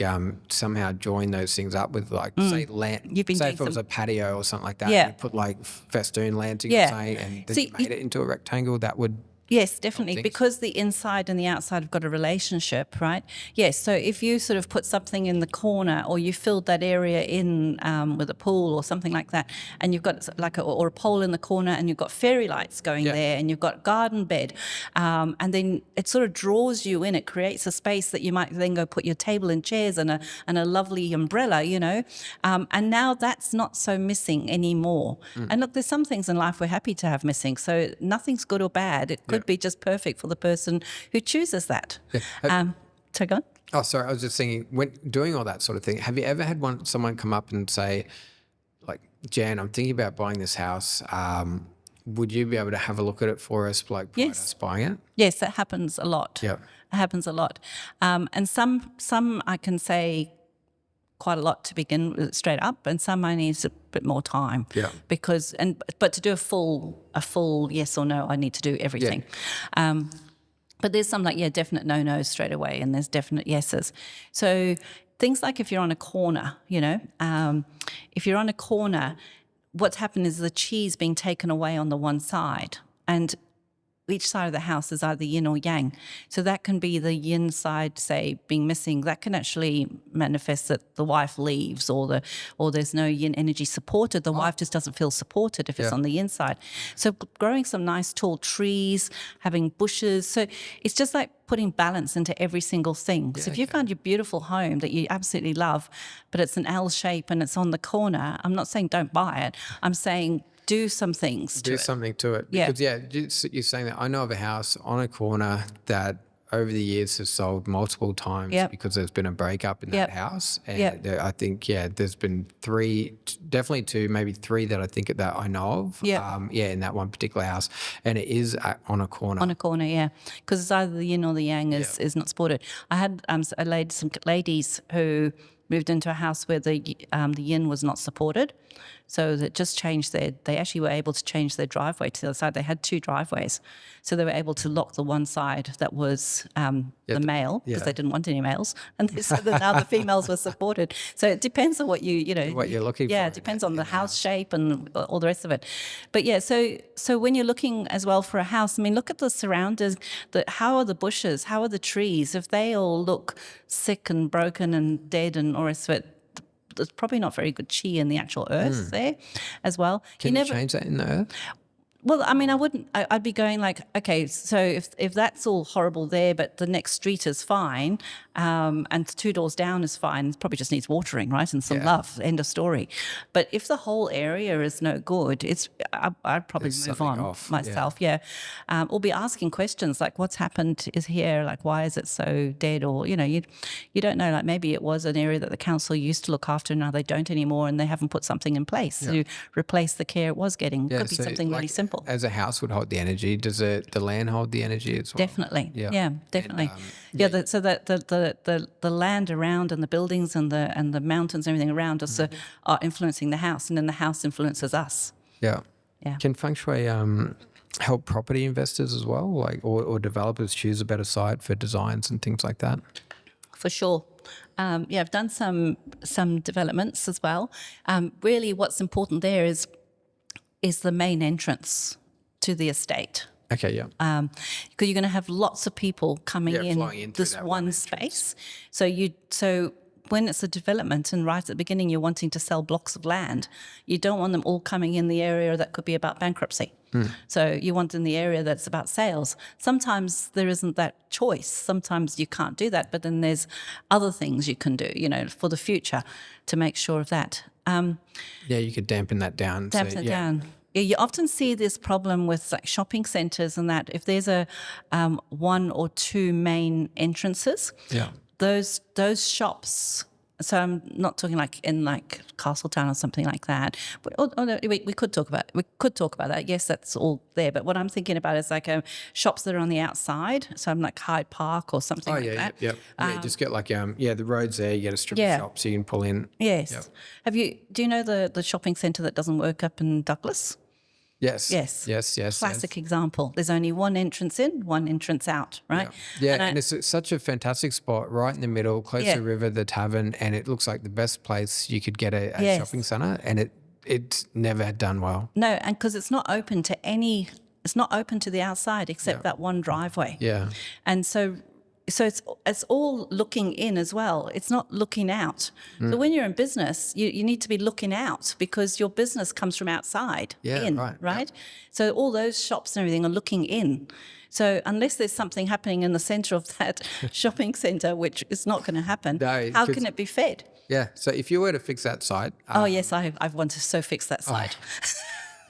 somehow join those things up with like say land, say if it was a patio or something like that, you put like festoon lanterns and then you made it into a rectangle, that would. Yes, definitely, because the inside and the outside have got a relationship, right? Yes, so if you sort of put something in the corner, or you filled that area in with a pool or something like that, and you've got like or a pole in the corner, and you've got fairy lights going there, and you've got garden bed, and then it sort of draws you in. It creates a space that you might then go put your table and chairs and a lovely umbrella, and now that's not so missing anymore. And look, there's some things in life we're happy to have missing, so nothing's good or bad. It could be just perfect for the person who chooses that. So go on. Oh, sorry. I was just thinking, when doing all that sort of thing, have you ever had someone come up and say, like, Jan, I'm thinking about buying this house. Would you be able to have a look at it for us, like prior to us buying it? Yes, that happens a lot. Yeah. It happens a lot. And some I can say quite a lot to begin with straight up, and some I need a bit more time. Yeah. But to do a full yes or no, I need to do everything. But there's some like definite no-nos straight away, and there's definite yeses. So things like if you're on a corner, if you're on a corner, what's happened is the chi's being taken away on the one side, and each side of the house is either yin or yang. So that can be the yin side, say, being missing. That can actually manifest that the wife leaves, or there's no yin energy supported. The wife just doesn't feel supported if it's on the yin side. So growing some nice tall trees, having bushes. So it's just like putting balance into every single thing. So if you found your beautiful home that you absolutely love, but it's an L shape and it's on the corner, I'm not saying don't buy it. I'm saying do some things to it. Do something to it. Because, you're saying that I know of a house on a corner that over the years has sold multiple times because there's been a breakup in that house. And I think, there's been definitely two, maybe three that I think that I know of. In that one particular house. And it is on a corner. On a corner, because it's either the yin or the yang is not supported. I had some ladies who moved into a house where the yin was not supported. So that just changed they actually were able to change their driveway to the other side. They had two driveways. So they were able to lock the one side that was the male, because they didn't want any males. And they said that now the females were supported. So it depends on what what you're looking for. Yeah, it depends on the house shape and all the rest of it. But so when you're looking as well for a house, I mean, look at the surroundings. How are the bushes? How are the trees? If they all look sick and broken and dead and all the rest of it, there's probably not very good chi in the actual earth there as well. Can you change that in the earth? Well, I mean, I wouldn't. I'd be going like, okay, so if that's all horrible there, but the next street is fine, and 2 doors down is fine, it probably just needs watering, right, and some love. End of story. But if the whole area is no good, I'd probably move on myself. Or be asking questions like, what's happened is here, like why is it so dead, or you don't know, like maybe it was an area that the council used to look after, now they don't anymore, and they haven't put something in place to replace the care it was getting. Could be something really simple. As a house would hold the energy, does the land hold the energy as well? Definitely. Yeah, definitely. So that the land around and the buildings and the mountains and everything around us are influencing the house, and then the house influences us. Yeah. Can Feng Shui help property investors as well, like or developers choose a better site for designs and things like that? For sure. I've done some developments as well. Really, what's important there is the main entrance to the estate. Okay, yeah. Because you're going to have lots of people coming flowing in through this that one space. So when it's a development and right at the beginning you're wanting to sell blocks of land, you don't want them all coming in the area that could be about bankruptcy. So you want in the area that's about sales. Sometimes there isn't that choice. Sometimes you can't do that, but then there's other things you can do, for the future to make sure of that. You could dampen that down. Dampen it down. Yeah, you often see this problem with like shopping centres and that if there's a one or two main entrances, those shops. So I'm not talking like in like Castletown or something like that. But no, we could talk about that. Yes, that's all there. But what I'm thinking about is like shops that are on the outside. So I'm like Hyde Park or something like that. Just get like the roads there. You get a strip of shops you can pull in. Yes. Yep. Do you know the shopping centre that doesn't work up in Douglas? Yes. Classic example. There's only one entrance in, one entrance out, right? And it's such a fantastic spot right in the middle, close to the river, the tavern, and it looks like the best place you could get a shopping centre, and it's never done well. No, and because it's not open to the outside except that one driveway. Yeah. And so it's all looking in as well. It's not looking out. So when you're in business, you need to be looking out because your business comes from outside right? So all those shops and everything are looking in. So unless there's something happening in the centre of that shopping centre, which is not going to happen, how can it be fed? Yeah. So if you were to fix that site. Yes, I want to so fix that site.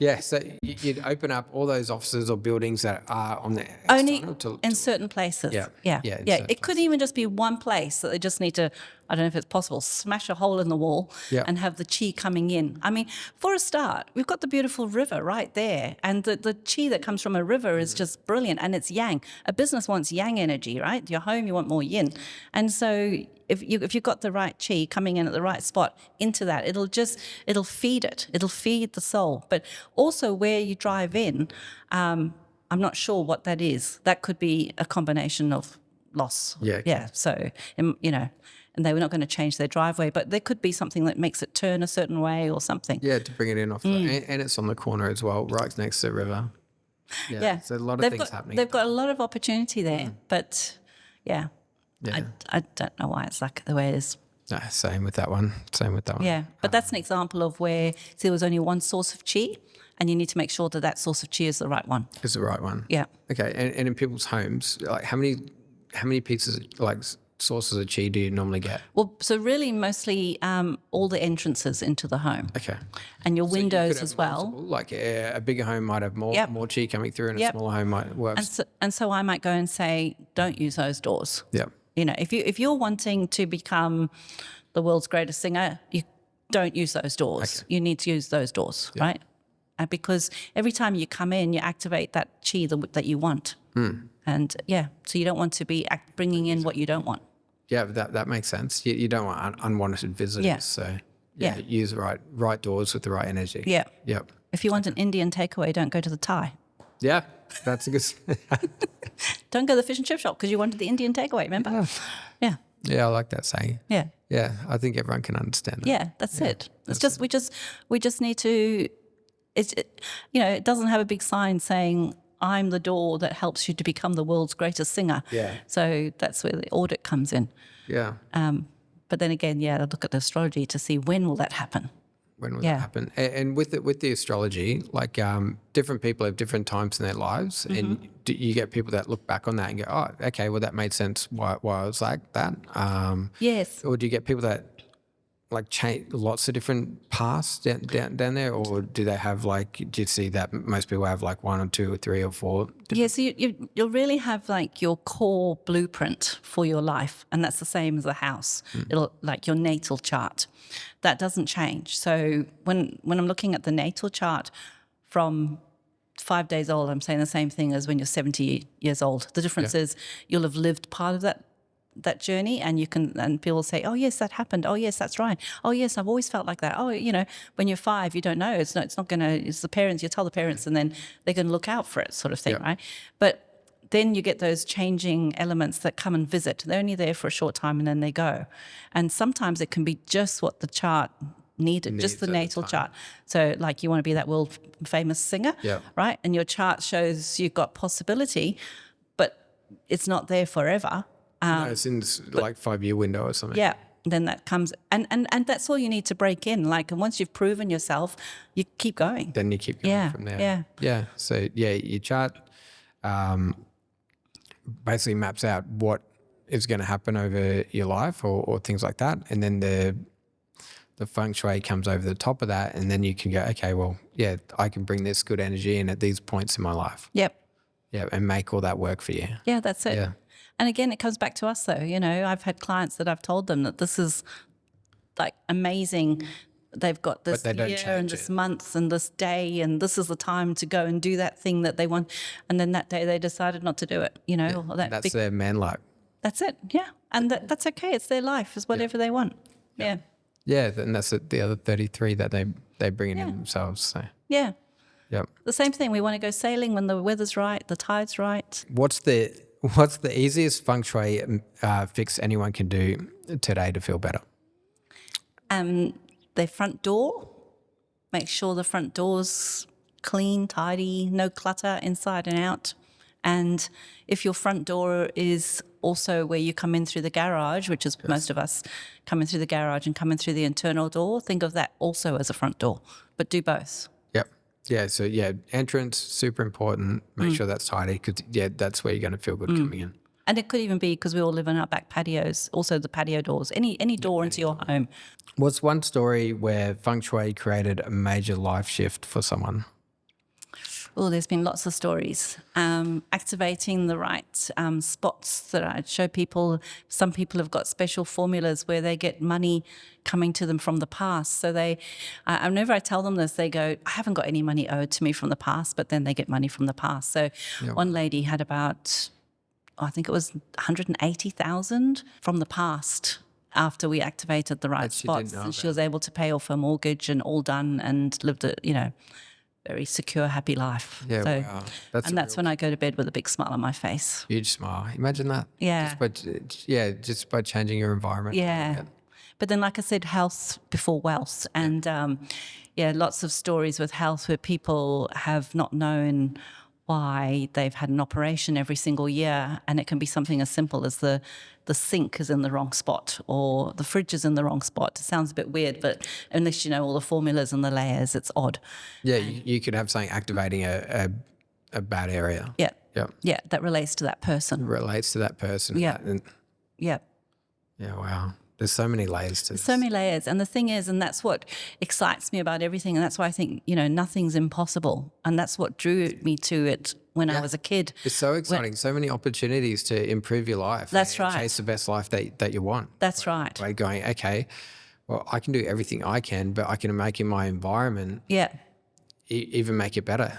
Yeah, so you'd open up all those offices or buildings that are on the only in certain places. Yeah. It could even just be one place that they just need to, I don't know if it's possible, smash a hole in the wall and have the chi coming in. I mean, for a start, we've got the beautiful river right there, and the chi that comes from a river is just brilliant, and it's yang. A business wants yang energy, right? Your home, you want more yin, and so if you've got the right chi coming in at the right spot into that, it'll feed it. It'll feed the soul. But also where you drive in, I'm not sure what that is. That could be a combination of loss. Yeah. So, and they were not going to change their driveway, but there could be something that makes it turn a certain way or something. Yeah, to bring it in off and it's on the corner as well, right next to the river. Yeah. So a lot of things happening. They've got a lot of opportunity there, but I don't know why it's like the way it is. No, same with that one. Yeah, but that's an example of where there was only one source of chi, and you need to make sure that source of chi is the right one. Is the right one. Yeah. Okay, and in people's homes, like how many pieces like sources of chi do you normally get? Well, so really mostly all the entrances into the home. Okay. And your windows you could have as well. multiple, like a bigger home might have more chi coming through, and a smaller home might work. And so I might go and say, don't use those doors. Yeah. If you're wanting to become the world's greatest singer, you don't use those doors. Okay. You need to use those doors, right? Because every time you come in, you activate that chi that you want. And so you don't want to be bringing in what you don't want. Yeah, that makes sense. You don't want unwanted visitors. Yeah. So use the right doors with the right energy. Yeah. Yep. If you want an Indian takeaway, don't go to the Thai. Yeah, that's a good. Don't go to the fish and chip shop because you wanted the Indian takeaway. Remember? Yeah. Yeah, I like that saying. Yeah. Yeah, I think everyone can understand that. Yeah, that's it. It's just we just need to. It doesn't have a big sign saying I'm the door that helps you to become the world's greatest singer. Yeah. So that's where the audit comes in. Yeah. But then again, I look at the astrology to see when will that happen. When will that happen? And with the astrology, like different people have different times in their lives, and do you get people that look back on that and go, "Oh, okay, well that made sense why I was like that." Yes. Or do you get people that like change lots of different paths down there, or do they have do you see that most people have like one or two or three or four? Yes, so you'll really have like your core blueprint for your life, and that's the same as a house. It'll like your natal chart. That doesn't change. So when I'm looking at the natal chart from 5 days old, I'm saying the same thing as when you're 70 years old. The difference is you'll have lived part of that journey, and people will say, oh yes, that happened. Oh yes, that's right. Oh yes, I've always felt like that. Oh, when you're 5, you don't know. It's the parents. You tell the parents, and then they're going to look out for it, sort of thing, right? But then you get those changing elements that come and visit. They're only there for a short time and then they go. And sometimes it can be just what the chart needed, just the natal chart. So like you want to be that world famous singer, right? And your chart shows you've got possibility, but it's not there forever. No, it's in like 5-year window or something. Yeah. Then that comes, and that's all you need to break in. Like, and once you've proven yourself, you keep going. Then you keep going from there. Yeah. So your chart basically maps out what is going to happen over your life or things like that, and then the Feng Shui comes over the top of that, and then you can go, okay, well, yeah, I can bring this good energy in at these points in my life. Yep. Yeah, and make all that work for you. Yeah, that's it. Yeah. And again, it comes back to us though. You know, I've had clients that I've told them that this is like amazing. They've got this year and this month and this day, and this is the time to go and do that thing that they want. And then that day they decided not to do it, you know. Yeah, that's their man luck. That's it, yeah. And that's okay. It's their life. It's whatever they want. Yeah. Yeah, and that's the other 33 that they bring in themselves. So. Yeah. Yep. The same thing. We want to go sailing when the weather's right, the tide's right. What's the easiest Feng Shui fix anyone can do today to feel better? Their front door. Make sure the front door's clean, tidy, no clutter inside and out. And if your front door is also where you come in through the garage, which is most of us come in through the garage and come in through the internal door, think of that also as a front door, but do both. Yep. Yeah. So entrance, super important. Make sure that's tidy because that's where you're going to feel good coming in. And it could even be because we all live in our back patios, also the patio doors, any door into your home. What's one story where Feng Shui created a major life shift for someone? Oh, there's been lots of stories. Activating the right spots that I show people. Some people have got special formulas where they get money coming to them from the past. So whenever I tell them this, they go, I haven't got any money owed to me from the past, but then they get money from the past. So one lady had about, I think it was 180,000 from the past after we activated the right spots. And she was able to pay off her mortgage and all done and lived a, very secure, happy life. Yeah, so, wow. That's when I go to bed with a big smile on my face. Huge smile. Imagine that. Yeah. Just by changing your environment. Yeah. But then, like I said, health before wealth. And, lots of stories with health where people have not known why they've had an operation every single year, and it can be something as simple as the sink is in the wrong spot or the fridge is in the wrong spot. It sounds a bit weird, but unless you know all the formulas and the layers, it's odd. Yeah, you could have something activating a bad area. Yeah. Yeah, that relates to that person. Relates to that person. Yeah. Yeah. Yeah, wow. There's so many layers to this. So many layers. And the thing is, and that's what excites me about everything, and that's why I think, nothing's impossible. And that's what drew me to it when I was a kid. It's so exciting. So many opportunities to improve your life. That's right. Chase the best life that you want. That's right. By going, okay, well, I can do everything I can, but I can make in my environment even make it better.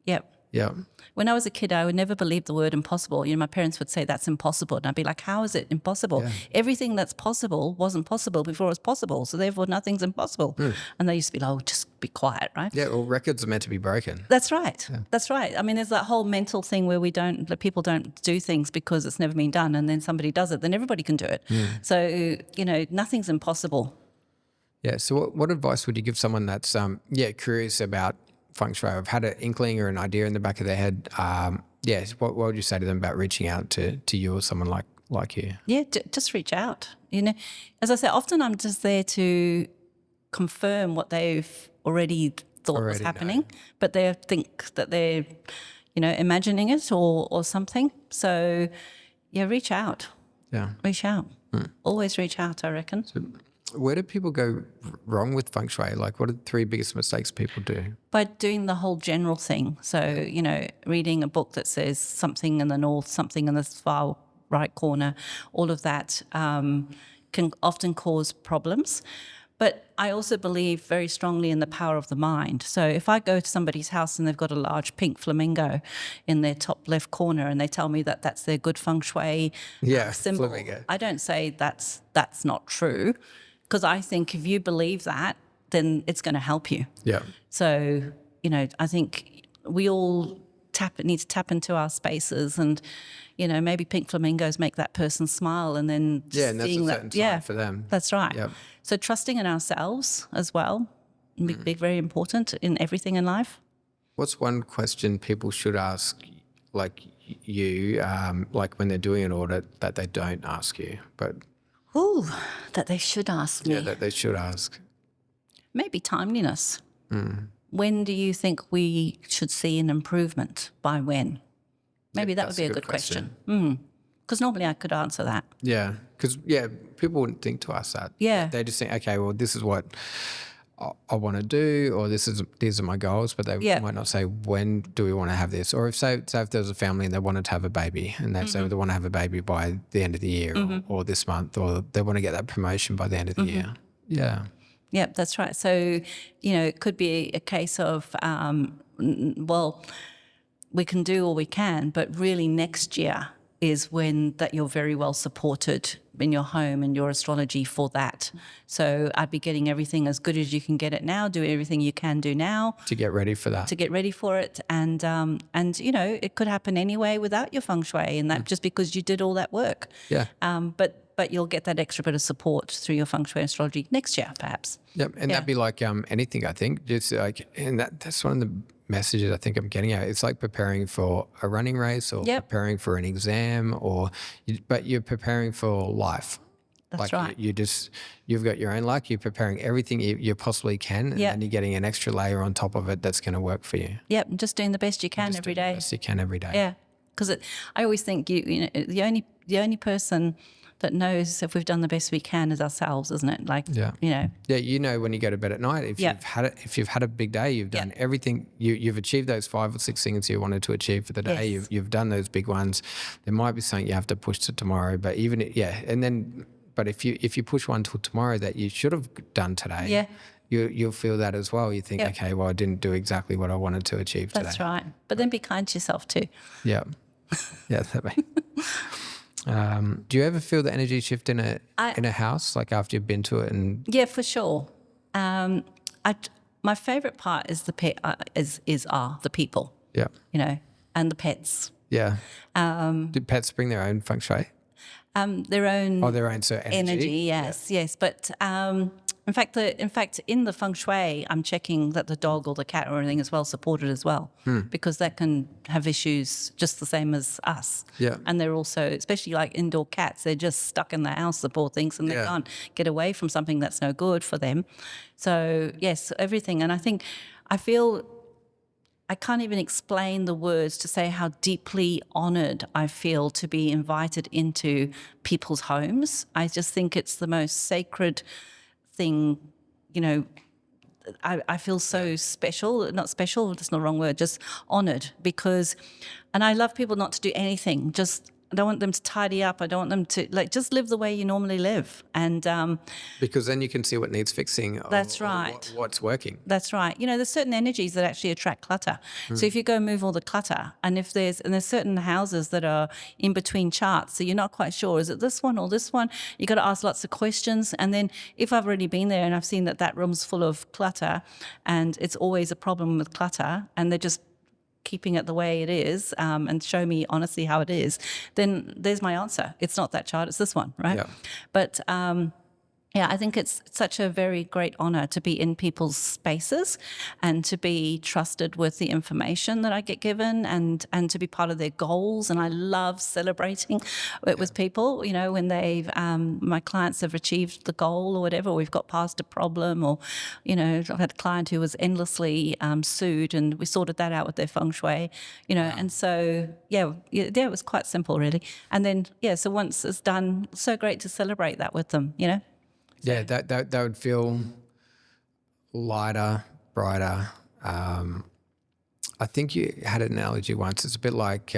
Yep. Yeah. When I was a kid, I would never believe the word impossible. My parents would say that's impossible. And I'd be like, how is it impossible? Yeah. Everything that's possible wasn't possible before it was possible. So therefore nothing's impossible. And they used to be like, oh, just be quiet, right? Yeah, well, records are meant to be broken. That's right. Yeah. That's right. I mean, there's that whole mental thing where people don't do things because it's never been done. And then somebody does it, then everybody can do it. So, nothing's impossible. Yeah. So what advice would you give someone that's, curious about Feng Shui? I've had an inkling or an idea in the back of their head. What would you say to them about reaching out to you or someone like you? Yeah, just reach out. As I say, often I'm just there to confirm what they've already thought was happening, but they think that they're, imagining it or something. So, reach out. Yeah, reach out. Always reach out, I reckon. So, where do people go wrong with Feng Shui? Like, what are the 3 biggest mistakes people do? By doing the whole general thing. So, reading a book that says something in the north, something in the far right corner, all of that can often cause problems. But I also believe very strongly in the power of the mind. So if I go to somebody's house and they've got a large pink flamingo in their top left corner and they tell me that that's their good Feng Shui symbol, flamingo. I don't say that's not true. Because I think if you believe that, then it's going to help you. Yeah. So, I think we all need to tap into our spaces, and maybe pink flamingos make that person smile, and then just and that's seeing a that, certain sign for them. That's right. Yep. So trusting in ourselves as well, be very important in everything in life. What's one question people should ask, like you, like when they're doing an audit, that they don't ask you, but That they should ask me. yeah, that they should ask? Maybe timeliness. When do you think we should see an improvement? By when? Maybe that would be a good question. Because normally I could answer that. Yeah, because people wouldn't think to ask that. Yeah. They just think, okay, well, this is what I want to do, or these are my goals, but they might not say, when do we want to have this? Or if there's a family and they wanted to have a baby, and they say they want to have a baby by the end of the year or this month, or they want to get that promotion by the end of the year. Yeah. Yep, that's right. So, it could be a case of, well, we can do all we can, but really next year is when that you're very well supported in your home and your astrology for that. So I'd be getting everything as good as you can get it now, do everything you can do now. To get ready for that. To get ready for it. And it could happen anyway without your feng shui, and that just because you did all that work. Yeah. But you'll get that extra bit of support through your feng shui astrology next year, perhaps. Yep. And that'd be like anything, I think. Just like, and that's one of the messages I think I'm getting at. It's like preparing for a running race, or preparing for an exam, but you're preparing for life. That's like right. You've got your own luck. You're preparing everything you possibly can, and then you're getting an extra layer on top of it that's going to work for you. Yep, just doing the best you can every day. The best you can every day. Yeah, because I always think the only person that knows if we've done the best we can is ourselves, isn't it? Like, Yeah, when you go to bed at night, if you've had a big day, you've done everything, you've achieved those 5 or 6 things you wanted to achieve for the day. Yes. You've done those big ones. There might be something you have to push to tomorrow, but but if you push one till tomorrow that you should have done today, you'll feel that as well. You think, okay, well, I didn't do exactly what I wanted to achieve today. That's right. But then be kind to yourself too. Yeah. Yeah, that way. Do you ever feel the energy shift in a house, like after you've been to it? And yeah, for sure. My favorite part is the the people. Yeah. And the pets. Yeah. Do pets bring their own feng shui? Their own energy. Yes. But in fact, in the feng shui, I'm checking that the dog or the cat or anything is well supported as well, because that can have issues just the same as us. Yeah. And they're also, especially like indoor cats, they're just stuck in the house, the poor things, and they can't get away from something that's no good for them. So yes, everything. And I feel I can't even explain the words to say how deeply honoured I feel to be invited into people's homes. I just think it's the most sacred thing, I feel so special, not special, that's not the wrong word, just honoured, and I love people not to do anything, I don't want them to tidy up. I don't want them to just live the way you normally live. And because then you can see what needs fixing. That's right. What's working. That's right. There's certain energies that actually attract clutter. So if you go move all the clutter, and there's certain houses that are in between charts, so you're not quite sure, is it this one or this one? You got to ask lots of questions. And then if I've already been there and I've seen that room's full of clutter, and it's always a problem with clutter, and they're just keeping it the way it is, and show me honestly how it is, then there's my answer. It's not that chart, it's this one, right? Yeah. But I think it's such a very great honour to be in people's spaces and to be trusted with the information that I get given, and to be part of their goals. And I love celebrating it with people, when my clients have achieved the goal or whatever, or we've got past a problem, or, I've had a client who was endlessly sued, and we sorted that out with their feng shui, and so, it was quite simple really. And then, so once it's done, so great to celebrate that with them, Yeah, that would feel lighter, brighter. I think you had an analogy once. It's a bit like,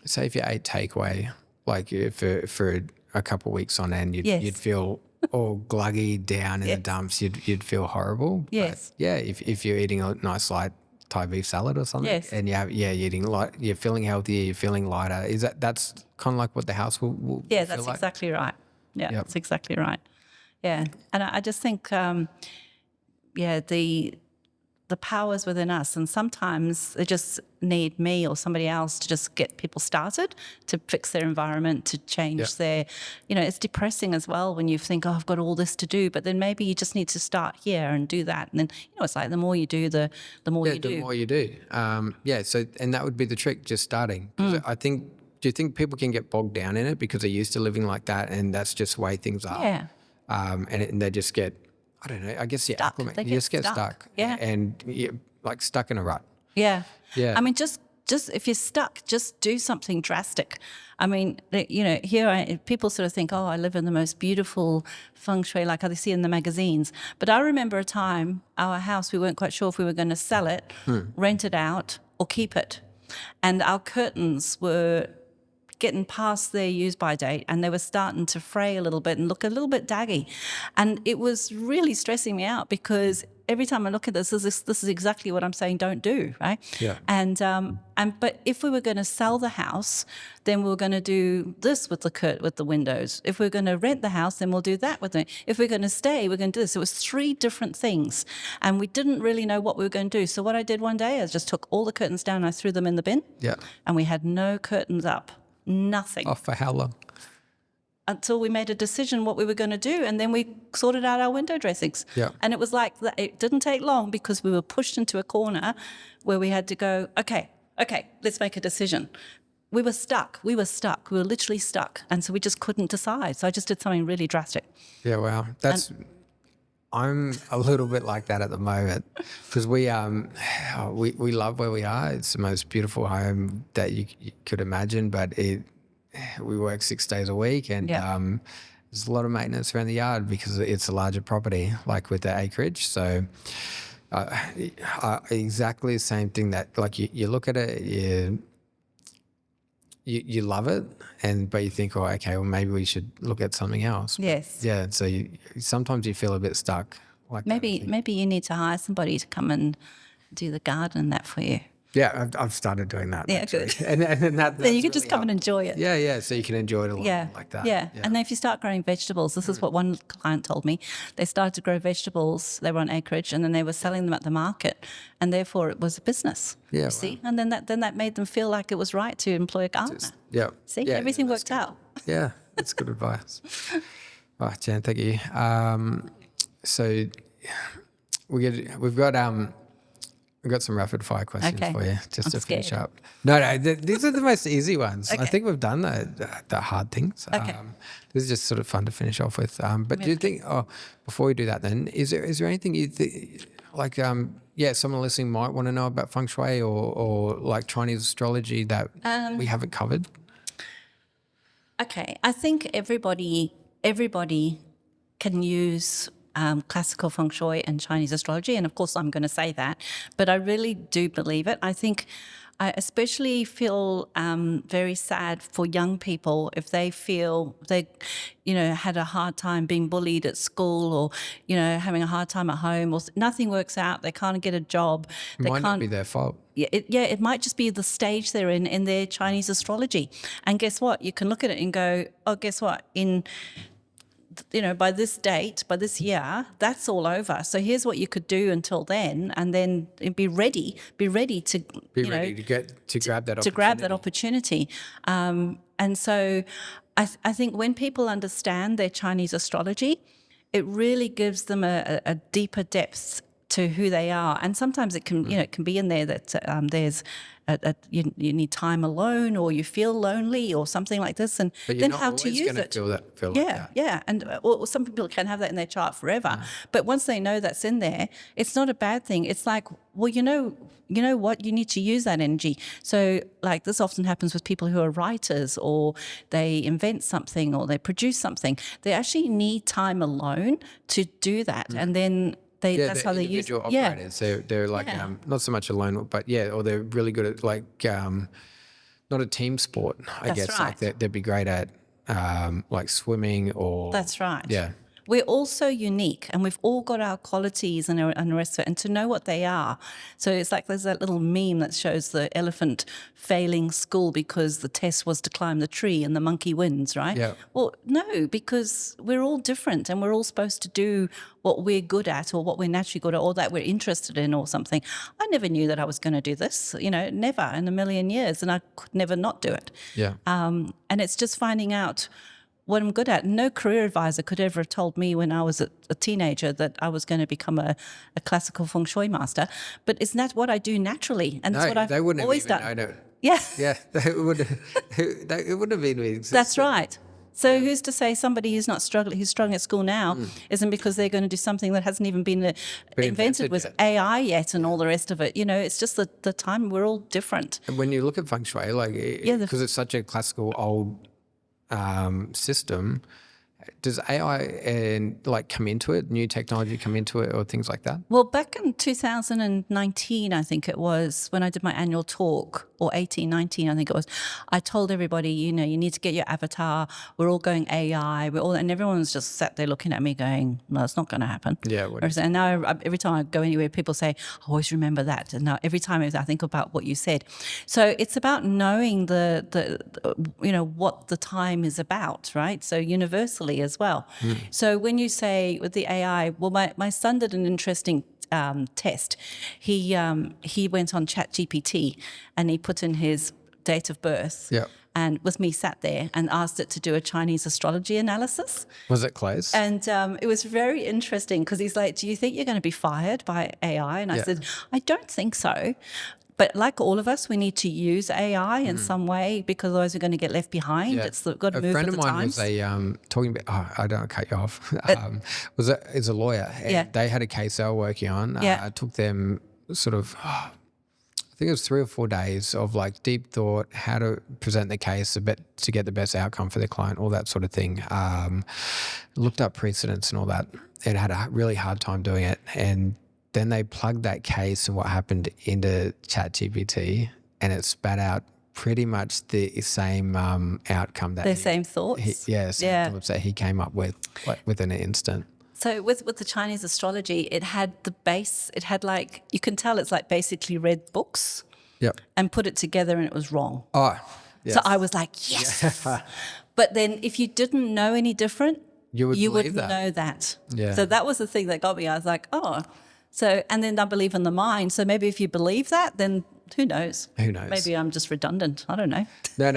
say if you ate takeaway, like for a couple of weeks on end, you'd feel all gluggy down in the dumps. You'd feel horrible. Yes. But if you're eating a nice light Thai beef salad or something, and you're eating light, you're feeling healthier, you're feeling lighter. That's kind of like what the house will Yeah, feel that's like? exactly right. Yeah, that's exactly right. Yeah, and I just think, the power's within us, and sometimes they just need me or somebody else to just get people started, to fix their environment, to change their, it's depressing as well when you think, oh, I've got all this to do, but then maybe you just need to start here and do that. And then, it's like the more you do, the more you do. The more you do. So, and that would be the trick, just starting. 'Cause do you think people can get bogged down in it because they're used to living like that and that's just the way things are? Yeah. And they just get, I don't know, I guess you just get stuck. Yeah. And you're like stuck in a rut. Yeah. Yeah. I mean, just if you're stuck, just do something drastic. I mean, here people sort of think, oh, I live in the most beautiful feng shui like I see in the magazines. But I remember a time, our house, we weren't quite sure if we were going to sell it, rent it out, or keep it. And our curtains were getting past their use-by date, and they were starting to fray a little bit and look a little bit daggy. And it was really stressing me out because every time I look at this is exactly what I'm saying don't do, right? Yeah. But if we were going to sell the house, then we were going to do this with the windows. If we're going to rent the house, then we'll do that with it. If we're going to stay, we're going to do this. It was 3 different things, and we didn't really know what we were going to do. So what I did one day, I just took all the curtains down, I threw them in the bin, and we had no curtains up. Nothing. Oh, for how long? Until we made a decision what we were going to do, and then we sorted out our window dressings. Yeah. And it was like that. It didn't take long because we were pushed into a corner where we had to go, okay, let's make a decision. We were stuck. We were literally stuck. And so we just couldn't decide. So I just did something really drastic. Yeah, wow. I'm a little bit like that at the moment because we love where we are. It's the most beautiful home that you could imagine, but we work 6 days a week, and there's a lot of maintenance around the yard because it's a larger property, like with the acreage. So exactly the same thing that like you look at it, you love it, but you think, oh, okay, well, maybe we should look at something else. Yes. Yeah. So sometimes you feel a bit stuck. Like maybe you need to hire somebody to come and do the garden and that for you. Yeah, I've started doing that. Yeah, actually. good. And then then you can just come and enjoy it. Yeah. So you can enjoy it a lot like that. Yeah. And then if you start growing vegetables, this is what one client told me. They started to grow vegetables. They were on acreage, and then they were selling them at the market, and therefore it was a business. Yeah. You see, and then that made them feel like it was right to employ a gardener. See, everything worked out. Yeah, that's good advice. Oh, Jan, thank you. So we've got some rapid fire questions for you just to finish up. No, these are the most easy ones. Okay. I think we've done the hard things. Okay. This is just sort of fun to finish off with. But do you think? Oh, before we do that, then is there anything you like? Someone listening might want to know about feng shui or like Chinese astrology that we haven't covered. Okay, I think everybody can use classical feng shui and Chinese astrology, and of course I'm going to say that, but I really do believe it. I think I especially feel very sad for young people if they feel they, had a hard time being bullied at school, or, having a hard time at home, or nothing works out. They can't get a job. It might not be their fault. It might just be the stage they're in their Chinese astrology. And guess what? You can look at it and go, oh, guess what? By this date, by this year, that's all over. So here's what you could do until then, and then be ready to grab that opportunity. And so I think when people understand their Chinese astrology, it really gives them a deeper depth to who they are. And sometimes it can, it can be in there that there's you need time alone, or you feel lonely, or something like this, and then how to use it. Feel like that. Yeah, and some people can have that in their chart forever. But once they know that's in there, it's not a bad thing. It's like, well, you know what, you need to use that energy. So like this often happens with people who are writers, or they invent something, or they produce something. They actually need time alone to do that, and then that's how they use it. Operators. So they're like not so much alone, but or they're really good at like not a team sport. I guess right. like they'd be great at like swimming or. That's right. Yeah. we're all so unique, and we've all got our qualities and the rest of it, and to know what they are. So it's like there's that little meme that shows the elephant failing school because the test was to climb the tree and the monkey wins, right? Yeah. Well, no, because we're all different, and we're all supposed to do what we're good at, or what we're naturally good at, or that we're interested in, or something. I never knew that I was going to do this, never in a million years, and I could never not do it. Yeah. And it's just finding out what I'm good at. No career advisor could ever have told me when I was a teenager that I was going to become a classical Feng Shui master. But isn't that what I do naturally? And it's what I've they wouldn't always have even done. known it. Yeah, Yeah, it wouldn't have been existed. that's right. So who's to say somebody who's not struggling, who's struggling at school now, isn't because they're going to do something that hasn't even been invented with yet. AI yet and all the rest of it? It's just the time we're all different. And when you look at Feng Shui, because it's such a classical old system, does AI come into it, new technology come into it, or things like that? Well, back in 2019, I think it was, when I did my annual talk, or 18, 19, I think it was, I told everybody, you need to get your avatar. We're all going AI. And everyone was just sat there looking at me going, no, it's not going to happen. Yeah. And now every time I go anywhere, people say, always remember that. And now every time I think about what you said. So it's about knowing what the time is about, right? So universally as well. So when you say with the AI, well, my son did an interesting test. He went on ChatGPT and he put in his date of birth. Yeah. And with me sat there and asked it to do a Chinese astrology analysis. Was it close? And it was very interesting because he's like, do you think you're going to be fired by AI? And I said, I don't think so. But like all of us, we need to use AI in some way, because otherwise we're going to get left behind. Yeah. It's got to move with the times. A friend of mine was talking about, I don't cut you off, is a lawyer. And they had a case they were working on. It took them sort of, I think it was 3 or 4 days of deep thought, how to present the case a bit to get the best outcome for the client, all that sort of thing. Looked up precedents and all that, and had a really hard time doing it. And then they plugged that case and what happened into ChatGPT, and it spat out pretty much the same outcome that same thoughts. Thoughts that he came up with within an instant. So with the Chinese astrology, it had the base. It had you can tell it's basically read books. Yep. And put it together, and it was wrong. Oh, yes. So I was like, yes. But then if you didn't know any different, you would know that. Yeah. So that was the thing that got me. I was like, oh. So, and then I believe in the mind. So maybe if you believe that, then who knows? Who knows? Maybe I'm just redundant. I don't know. No.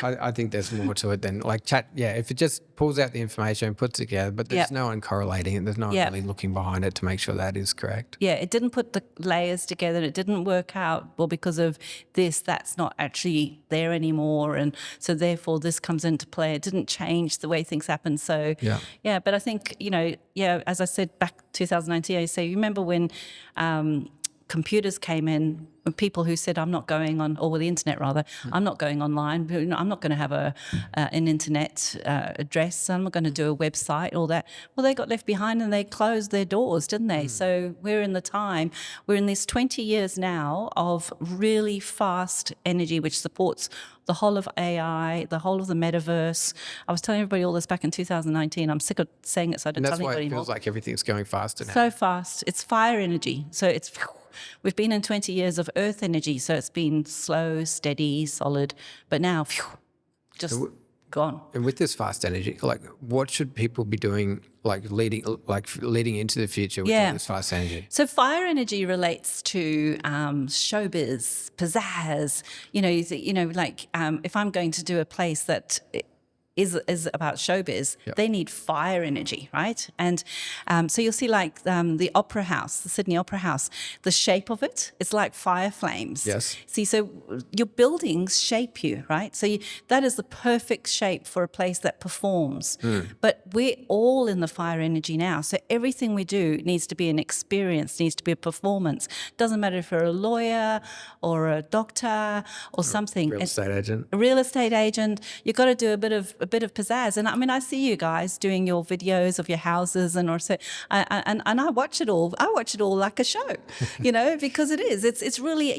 I think there's more to it than chat. Yeah, if it just pulls out the information and puts it together, but there's no one correlating it. There's no one really looking behind it to make sure that is correct. Yeah, it didn't put the layers together. It didn't work out. Well, because of this, that's not actually there anymore. And so therefore this comes into play. It didn't change the way things happen. So, but I think, as I said, back 2019, I say, you remember when computers came in, when people who said, I'm not going on, or with the internet rather, I'm not going online, I'm not going to have an internet address, I'm not going to do a website, all that. Well, they got left behind and they closed their doors, didn't they? So we're in this 20 years now of really fast energy, which supports the whole of AI, the whole of the metaverse. I was telling everybody all this back in 2019. I'm sick of saying it, so I don't tell anybody anymore. That's why it feels like everything's going faster now. So fast. It's fire energy. So we've been in 20 years of earth energy, so it's been slow, steady, solid, but now just gone. And with this fast energy, what should people be doing, leading into the future with all this fast energy? So fire energy relates to showbiz, pizzazz. If I'm going to do a place that is about showbiz, they need fire energy, right? And so you'll see the Opera House, the Sydney Opera House, the shape of it, it's like fire flames. Yes. See, so your buildings shape you, right? So that is the perfect shape for a place that performs. But we're all in the fire energy now. So everything we do needs to be an experience, needs to be a performance. Doesn't matter if you're a lawyer or a doctor or something. Real estate agent. A real estate agent. You've got to do a bit of pizzazz. And I mean, I see you guys doing your videos of your houses and I watch it all. I watch it all like a show, because it is. It's really,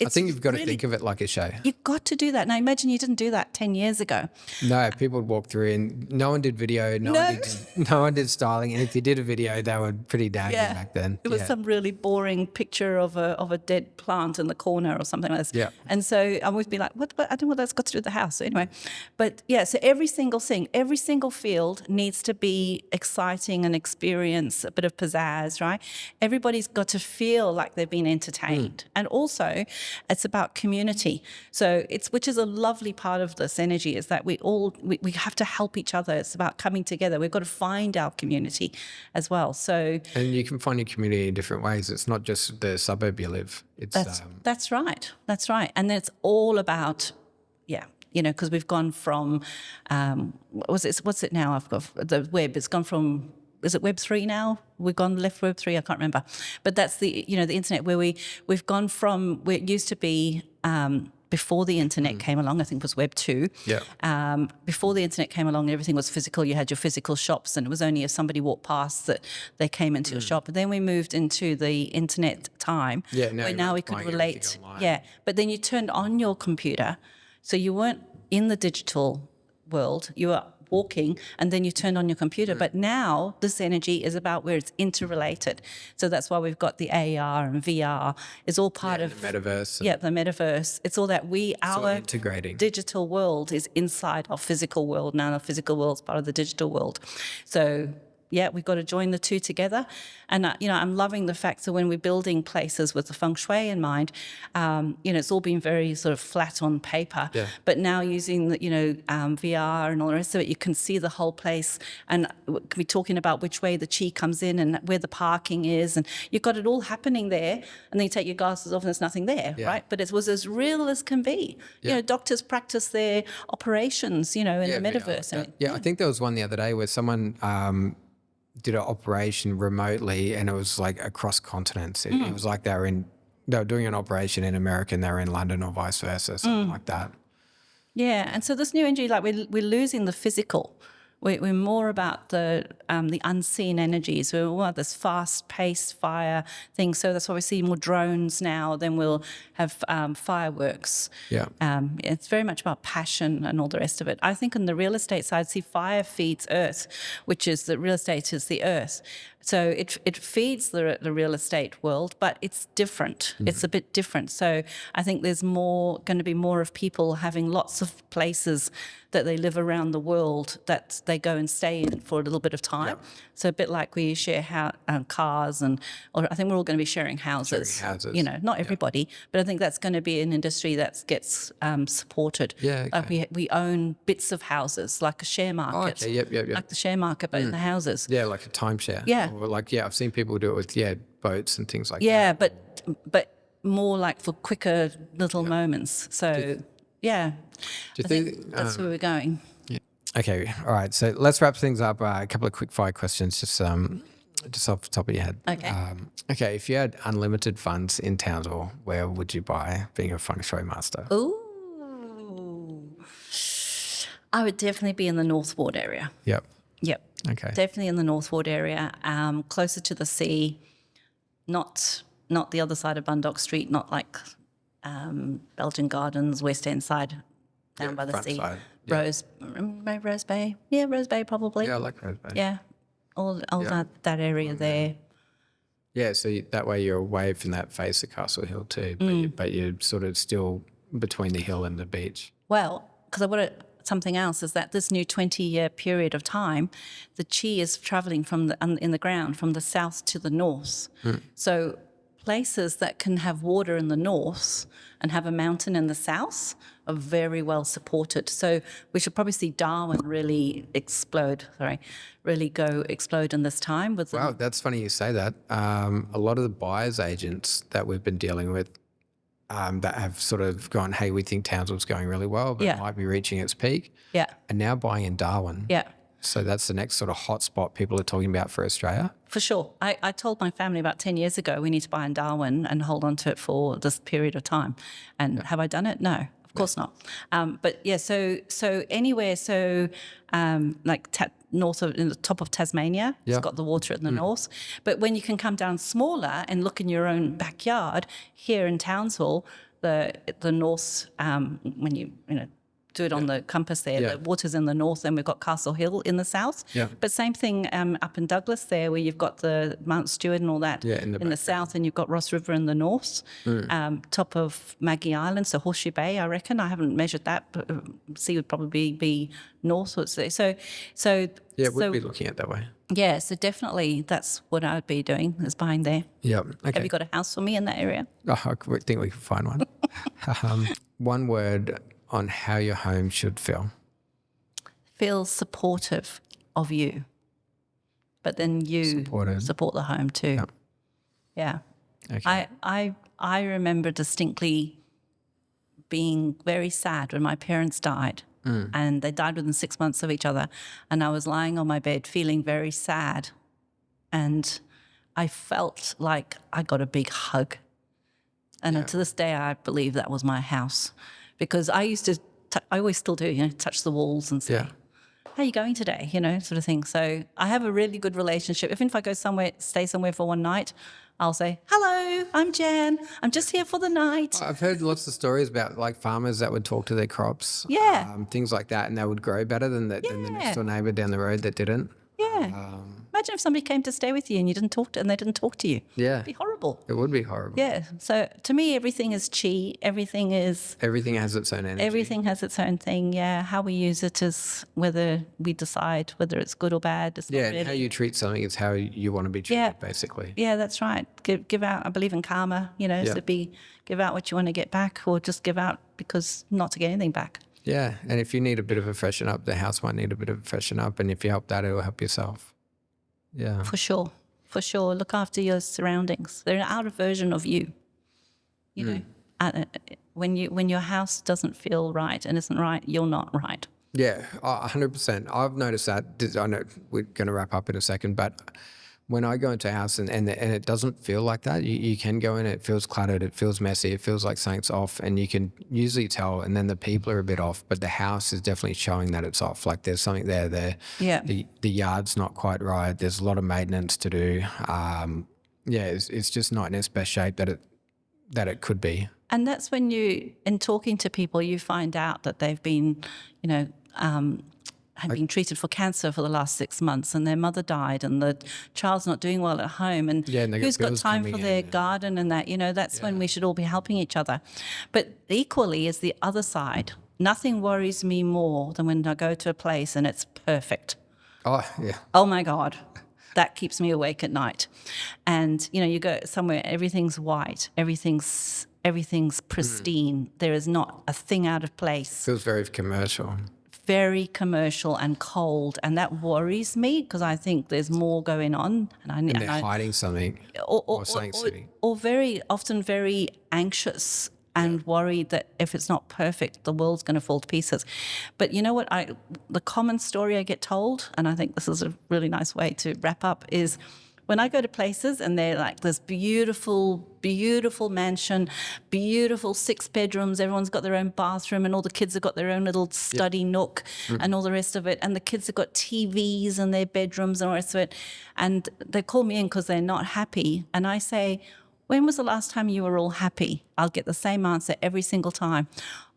I think you've got to think of it like a show. You've got to do that. Now, imagine you didn't do that 10 years ago. No, people would walk through and no one did video, no one did styling. And if you did a video, they were pretty daggy back then. It was some really boring picture of a dead plant in the corner or something like this. Yeah. And so I always be like, what? I don't know what that's got to do with the house. So anyway, but yeah, so every single thing, every single field needs to be exciting and experience a bit of pizzazz, right? Everybody's got to feel like they've been entertained. And also, it's about community. So which is a lovely part of this energy, is that we have to help each other. It's about coming together. We've got to find our community as well. So, and you can find your community in different ways. It's not just the suburb you live. It's that's right. That's right. And then it's all about, because we've gone from what's it now? I've got the web. It's gone from, is it Web 3 now? We've gone left Web 3, I can't remember. But that's the internet, where we've gone from where it used to be before the internet came along, I think it was Web 2. Yeah. Before the internet came along, everything was physical. You had your physical shops, and it was only if somebody walked past that they came into your shop. But then we moved into the internet time, where now we could relate. Yeah, but then you turned on your computer, so you weren't in the digital world. You were walking, and then you turned on your computer. But now this energy is about where it's interrelated. So that's why we've got the AR and VR is all part of the metaverse. The metaverse. It's all that our integrating. Digital world is inside our physical world. Now our physical world is part of the digital world. So we've got to join the two together. And, I'm loving the fact that when we're building places with the Feng Shui in mind, it's all been very sort of flat on paper. Yeah. But now using the, VR and all the rest of it, you can see the whole place, and we can be talking about which way the chi comes in and where the parking is. And you've got it all happening there. And then you take your glasses off and there's nothing there, right? But it was as real as can be. Yeah. Doctors practice their operations, in the metaverse. I think there was one the other day where someone did an operation remotely, and it was like across continents. It was like they were doing an operation in America and they were in London, or vice versa, something like that. Yeah, and so this new energy, like we're losing the physical. We're more about the unseen energies. We're more about this fast-paced fire thing. So that's why we see more drones now. Then we'll have fireworks. Yeah. It's very much about passion and all the rest of it. I think on the real estate side, see, fire feeds earth, which is the real estate is the earth. So it feeds the real estate world, but it's different. It's a bit different. So I think there's going to be more of people having lots of places that they live around the world that they go and stay in for a little bit of time. Yep. So a bit like we share cars, or I think we're all going to be sharing houses. Not everybody, but I think that's going to be an industry that gets supported. Yeah, okay. Like we own bits of houses, like a share market. Oh, okay, yep. Like the share market, but in the houses. Yeah, like a timeshare. Yeah. Or I've seen people do it with boats and things like that. Yeah, but more like for quicker little moments. So I think that's where we're going. Yeah. Okay, all right. So let's wrap things up. A couple of quick fire questions, just off the top of your head. Okay. Okay, if you had unlimited funds in Townsville, where would you buy, being a Feng Shui master? Ooh. I would definitely be in the North Ward area. Yep. Okay. Definitely in the North Ward area, closer to the sea, not the other side of Bundock Street, not like Belgian Gardens, West End side, down by the sea. Side. Rose Bay. Yeah, Rose Bay probably. Yeah, I like Rose Bay. Yeah, all that area there. Yeah, so that way you're away from that face of Castle Hill too, but you're sort of still between the hill and the beach. Well, because I want to... Something else is that this new 20-year period of time, the chi is travelling in the ground from the south to the north. So places that can have water in the north and have a mountain in the south are very well supported. So we should probably see Darwin really explode in this time. Wow, that's funny you say that. A lot of the buyer's agents that we've been dealing with that have sort of gone, hey, we think Townsville's going really well, but might be reaching its peak. Yeah. And now buying in Darwin. Yeah. So that's the next sort of hot spot people are talking about for Australia. For sure. I told my family about 10 years ago, we need to buy in Darwin and hold on to it for this period of time. And have I done it? No, of course not. But yeah, so anywhere, north of, in the top of Tasmania, it's got the water in the north. But when you can come down smaller and look in your own backyard, here in Townsville, the north, when you do it on the compass there, the water's in the north, and we've got Castle Hill in the south. Yeah. But same thing up in Douglas there, where you've got the Mount Stewart and all that in the south, and you've got Ross River in the north, top of Maggie Island, so Horseshoe Bay, I reckon. I haven't measured that, but sea would probably be north. So Yeah, we'd be looking at that way. yeah, so definitely that's what I would be doing, is buying there. Yeah. Okay. Have you got a house for me in that area? Oh, I think we can find one. One word on how your home should feel. Feel supportive of you, but then you support the home too. Yeah. Okay. I remember distinctly being very sad when my parents died, and they died within 6 months of each other, and I was lying on my bed feeling very sad, and I felt like I got a big hug. And to this day, I believe that was my house, because I used to, I always still do, touch the walls and say, how are you going today? Sort of thing. So I have a really good relationship. Even if I go somewhere, stay somewhere for one night, I'll say, hello, I'm Jan. I'm just here for the night. I've heard lots of stories about like farmers that would talk to their crops, things like that, and they would grow better than the next door neighbour down the road that didn't. Yeah. Imagine if somebody came to stay with you and they didn't talk to you. Yeah. It'd be horrible. It would be horrible. Yeah. So to me, everything is chi. Everything has its own energy. Everything has its own thing. Yeah. How we use it is whether we decide whether it's good or bad. It's not really. And how you treat something is how you want to be treated, basically. Yeah, that's right. Give out. I believe in karma. So give out what you want to get back, or just give out because not to get anything back. Yeah, and if you need a bit of a freshen up, the house might need a bit of a freshen up, and if you help that, it will help yourself. Yeah. For sure. Look after your surroundings. They're an outer version of you. You know, when your house doesn't feel right and isn't right, you're not right. Yeah, 100%. I've noticed that. I know we're going to wrap up in a second, but when I go into a house and it doesn't feel like that, you can go in, it feels cluttered, it feels messy, it feels like something's off, and you can usually tell, and then the people are a bit off, but the house is definitely showing that it's off. Like there's something there. Yeah. The yard's not quite right. There's a lot of maintenance to do. It's just not in its best shape that it could be. And that's when in talking to people, you find out that they've been, had been treated for cancer for the last 6 months, and their mother died, and the child's not doing well at home, and who's got time for their garden and that, that's when we should all be helping each other. But equally is the other side. Nothing worries me more than when I go to a place and it's perfect. Oh, yeah. Oh, my God. That keeps me awake at night. And, you go somewhere, everything's white, everything's pristine. There is not a thing out of place. Feels very commercial. Very commercial and cold, and that worries me because I think there's more going on, and they're hiding something, or very often very anxious and worried that if it's not perfect, the world's going to fall to pieces. But you know what? The common story I get told, and I think this is a really nice way to wrap up, is when I go to places and they're like this beautiful, beautiful mansion, beautiful 6 bedrooms, everyone's got their own bathroom and all the kids have got their own little study nook and all the rest of it. And the kids have got TVs in their bedrooms and all the rest of it. And they call me in because they're not happy. And I say, when was the last time you were all happy? I'll get the same answer every single time.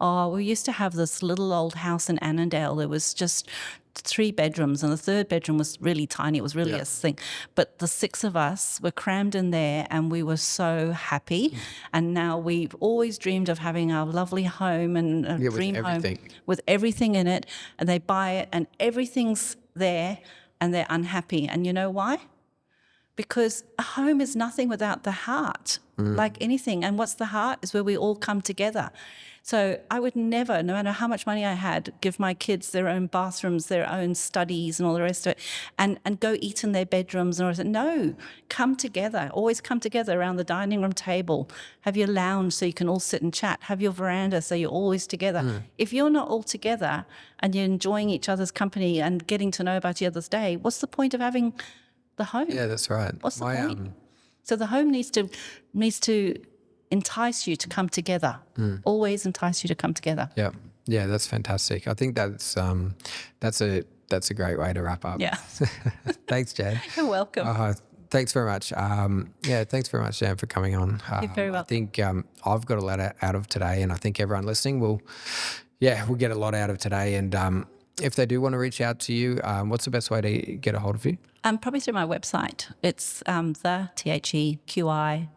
Oh, we used to have this little old house in Annandale. There was just 3 bedrooms, and the 3rd bedroom was really tiny. It was really a thing. But the 6 of us were crammed in there, and we were so happy. And now we've always dreamed of having our lovely home and a dream home with everything in it. And they buy it, and everything's there, and they're unhappy. And you know why? Because a home is nothing without the heart, like anything. And what's the heart is where we all come together. So I would never, no matter how much money I had, give my kids their own bathrooms, their own studies and all the rest of it, and go eat in their bedrooms. No, come together. Always come together around the dining room table. Have your lounge so you can all sit and chat. Have your veranda so you're always together. If you're not all together and you're enjoying each other's company and getting to know about each other's day, what's the point of having the home? Yeah, that's right. What's the point? So the home needs to entice you to come together. Always entice you to come together. Yeah, that's fantastic. I think that's a great way to wrap up. Yeah. Thanks, Jan. You're welcome. Thanks very much. Thanks very much, Jan, for coming on. You're very welcome. I think I've got a lot out of today, and I think everyone listening will get a lot out of today. And if they do want to reach out to you, what's the best way to get a hold of you? Probably through my website. It's THEQI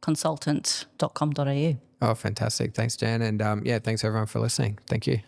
consultant.com.au. Oh, fantastic. Thanks, Jan. And thanks everyone for listening. Thank you.